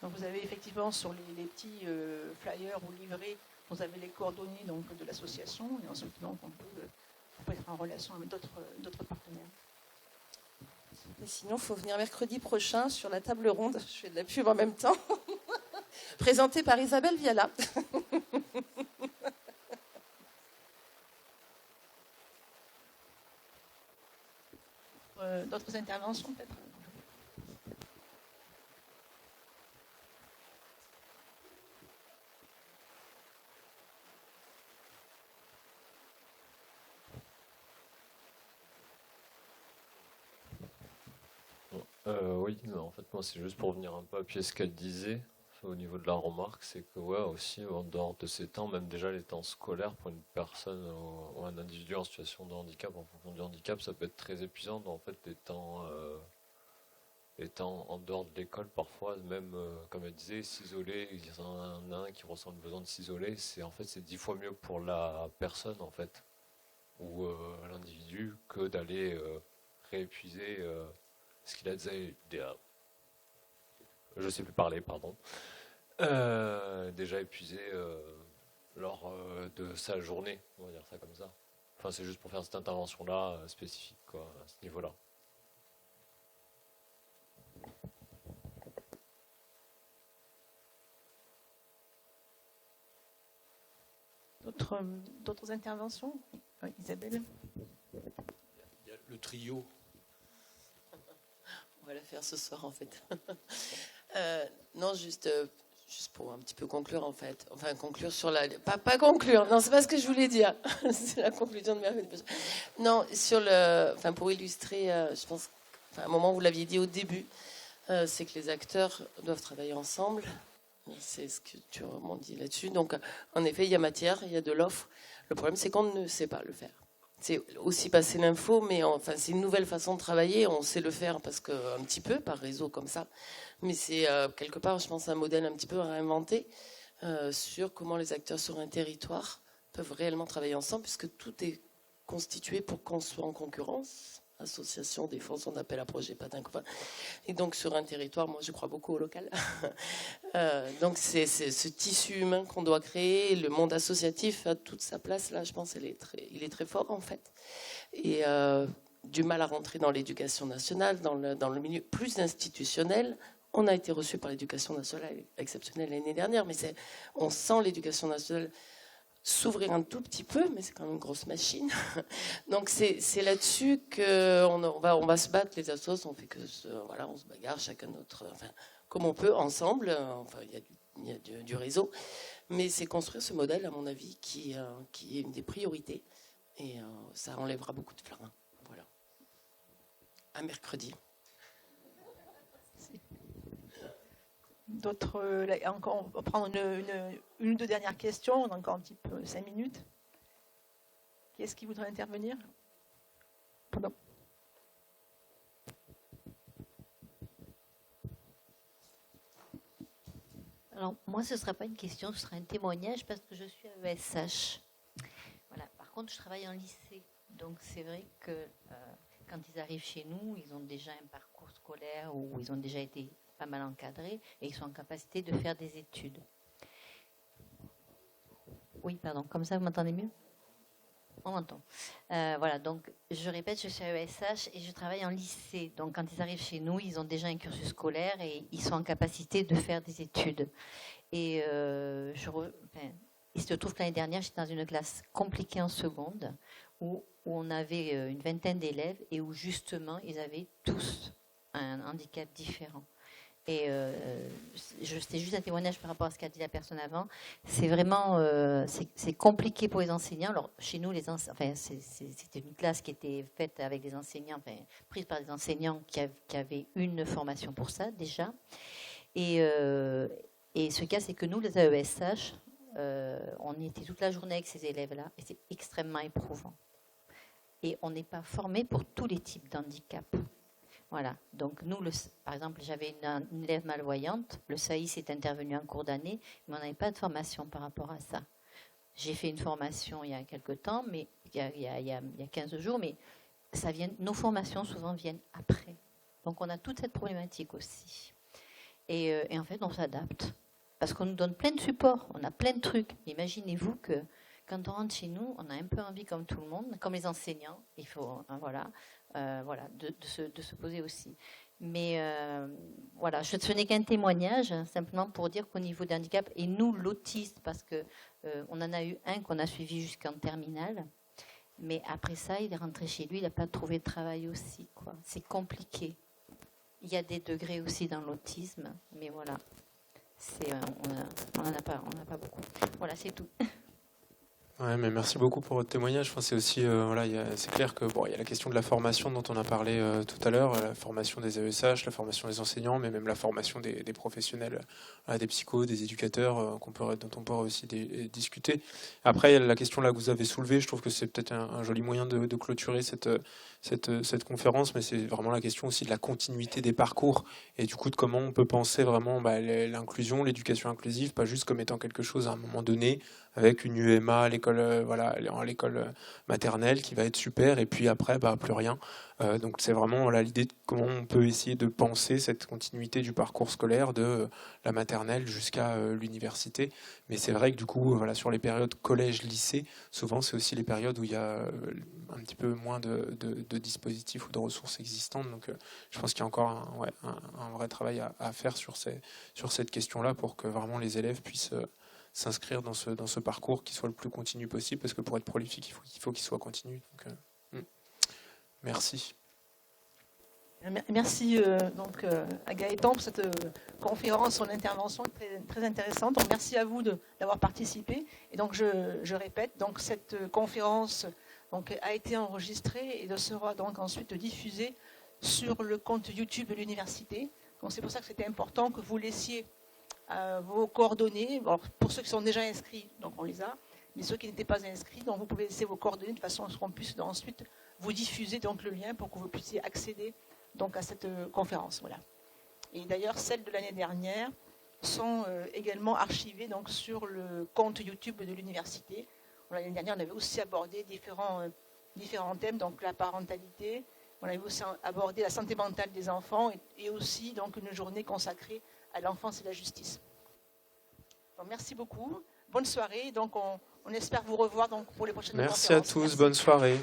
Donc vous avez effectivement sur les petits flyers ou livrets, vous avez les coordonnées donc, de l'association, et ensuite donc, on peut être en relation avec d'autres partenaires. Et sinon, il faut venir mercredi prochain sur la table ronde, je fais de la pub en même temps, présentée par Isabelle Viala. D'autres interventions peut-être? Oui, mais en fait, moi, c'est juste pour venir un peu appuyer ce qu'elle disait au niveau de la remarque, c'est que, ouais, aussi, en dehors de ces temps, même déjà les temps scolaires pour une personne ou un individu en situation de handicap, en fonction du handicap, ça peut être très épuisant. En fait, les temps en dehors de l'école, parfois, même, comme elle disait, s'isoler, il y en a un qui ressent le besoin de s'isoler, c'est 10 fois mieux pour la personne, en fait, ou l'individu, que d'aller réépuiser ce qu'il a déjà, je sais plus parler, pardon, déjà épuisé lors de sa journée, on va dire ça comme ça. Enfin, c'est juste pour faire cette intervention-là spécifique, quoi, à ce niveau-là. D'autres interventions? Oui, Isabelle? Il y a le trio. On va la faire ce soir en fait. Non, juste pour un petit peu conclure en fait. Enfin, conclure sur la... Pas conclure, non, c'est pas ce que je voulais dire. C'est la conclusion de ma... Non, enfin, pour illustrer, je pense, à un moment vous l'aviez dit au début, c'est que les acteurs doivent travailler ensemble. C'est ce que tu m'as dit là-dessus. Donc, en effet, il y a matière, il y a de l'offre. Le problème, c'est qu'on ne sait pas le faire. C'est aussi passer l'info, mais enfin, c'est une nouvelle façon de travailler. On sait le faire parce que un petit peu par réseau comme ça, mais c'est quelque part, je pense, un modèle un petit peu à réinventer sur comment les acteurs sur un territoire peuvent réellement travailler ensemble, puisque tout est constitué pour qu'on soit en concurrence. Association, défense, on appelle à projet, pas d'un copain. Et donc sur un territoire, moi je crois beaucoup au local. Donc c'est ce tissu humain qu'on doit créer. Le monde associatif a toute sa place là, je pense, il est très fort en fait. Et du mal à rentrer dans l'éducation nationale, dans le milieu plus institutionnel. On a été reçu par l'éducation nationale exceptionnelle l'année dernière, mais on sent l'éducation nationale s'ouvrir un tout petit peu, mais c'est quand même une grosse machine. Donc c'est là-dessus qu'on va se battre, les assos, on fait que voilà, on se bagarre chacun notre, enfin, comme on peut ensemble. Enfin, il y a du réseau, mais c'est construire ce modèle, à mon avis, qui est une des priorités, et ça enlèvera beaucoup de flarin. Voilà. À mercredi. D'autres, encore, on va prendre une ou deux dernières questions. On a encore un petit peu 5 minutes. Qui est-ce qui voudrait intervenir? Pardon. Alors, moi, ce ne sera pas une question, ce sera un témoignage parce que je suis à ESH. Voilà. Par contre, je travaille en lycée. Donc, c'est vrai que quand ils arrivent chez nous, ils ont déjà un parcours scolaire où ils ont déjà été pas mal encadrés et ils sont en capacité de faire des études. Oui, pardon, comme ça vous m'entendez mieux? On m'entend. Voilà, donc je répète, je suis à ESH et je travaille en lycée. Donc quand ils arrivent chez nous, ils ont déjà un cursus scolaire et ils sont en capacité de faire des études. Et il se trouve que l'année dernière, j'étais dans une classe compliquée en seconde où on avait une vingtaine d'élèves et où justement ils avaient tous un handicap différent. Et c'est juste un témoignage par rapport à ce qu'a dit la personne avant. C'est vraiment c'est compliqué pour les enseignants. Alors chez nous, c'était une classe qui était faite avec des enseignants, prise par des enseignants qui avaient une formation pour ça déjà. Et ce cas, c'est que nous, les AESH, on était toute la journée avec ces élèves-là, et c'est extrêmement éprouvant. Et on n'est pas formé pour tous les types d'handicap. Voilà. Donc nous, par exemple, j'avais une élève malvoyante. Le SAIS est intervenu en cours d'année, mais on n'avait pas de formation par rapport à ça. J'ai fait une formation il y a quelques temps, mais il y a 15 jours, mais nos formations souvent viennent après. Donc on a toute cette problématique aussi. Et en fait, on s'adapte. Parce qu'on nous donne plein de supports, on a plein de trucs. Imaginez-vous que quand on rentre chez nous, on a un peu envie, comme tout le monde, comme les enseignants, il faut, de se poser aussi. Mais voilà, ce n'est qu'un témoignage, simplement pour dire qu'au niveau des handicaps, et nous, l'autisme, parce qu'on en a eu un qu'on a suivi jusqu'en terminale, mais après ça, il est rentré chez lui, il n'a pas trouvé de travail aussi, quoi. C'est compliqué. Il y a des degrés aussi dans l'autisme, mais voilà, on n'en a pas beaucoup. Voilà, c'est tout. Ouais, mais merci beaucoup pour votre témoignage. Enfin, c'est aussi, voilà, c'est clair que bon, il y a la question de la formation dont on a parlé tout à l'heure, la formation des AESH, la formation des enseignants, mais même la formation des professionnels, des psychos, des éducateurs, dont on pourra aussi discuter. Après, il y a la question là que vous avez soulevée. Je trouve que c'est peut-être un joli moyen de clôturer cette conférence, mais c'est vraiment la question aussi de la continuité des parcours et du coup de comment on peut penser vraiment l'inclusion, l'éducation inclusive, pas juste comme étant quelque chose à un moment donné avec une UMA à l'école, à l'école maternelle qui va être super et puis après plus rien. Donc c'est vraiment l'idée de comment on peut essayer de penser cette continuité du parcours scolaire de la maternelle jusqu'à l'université. Mais c'est vrai que du coup, sur les périodes collège-lycée, souvent c'est aussi les périodes où il y a un petit peu moins de dispositifs ou de ressources existantes. Donc je pense qu'il y a encore un vrai travail à faire sur cette question-là pour que vraiment les élèves puissent s'inscrire dans ce parcours qui soit le plus continu possible, parce que pour être prolifique, il faut qu'il soit continu. Donc, merci. Merci à Gaëtan pour cette conférence, son intervention très, très intéressante. Donc, merci à vous d'avoir participé. Et donc je répète, donc cette conférence a été enregistrée et sera donc ensuite diffusée sur le compte YouTube de l'université. Donc c'est pour ça que c'était important que vous laissiez vos coordonnées. Alors, pour ceux qui sont déjà inscrits, donc on les a, mais ceux qui n'étaient pas inscrits, donc vous pouvez laisser vos coordonnées de façon à ce qu'on puisse ensuite vous diffuser donc le lien pour que vous puissiez accéder donc à cette conférence. Voilà. Et d'ailleurs, celles de l'année dernière sont également archivées donc sur le compte YouTube de l'université. L'année dernière, on avait aussi abordé différents thèmes, donc la parentalité. On avait aussi abordé la santé mentale des enfants et aussi donc une journée consacrée à l'enfance et la justice. Donc, merci beaucoup. Bonne soirée. Donc on espère vous revoir donc pour les prochaines conférences. Merci à tous. Bonne soirée.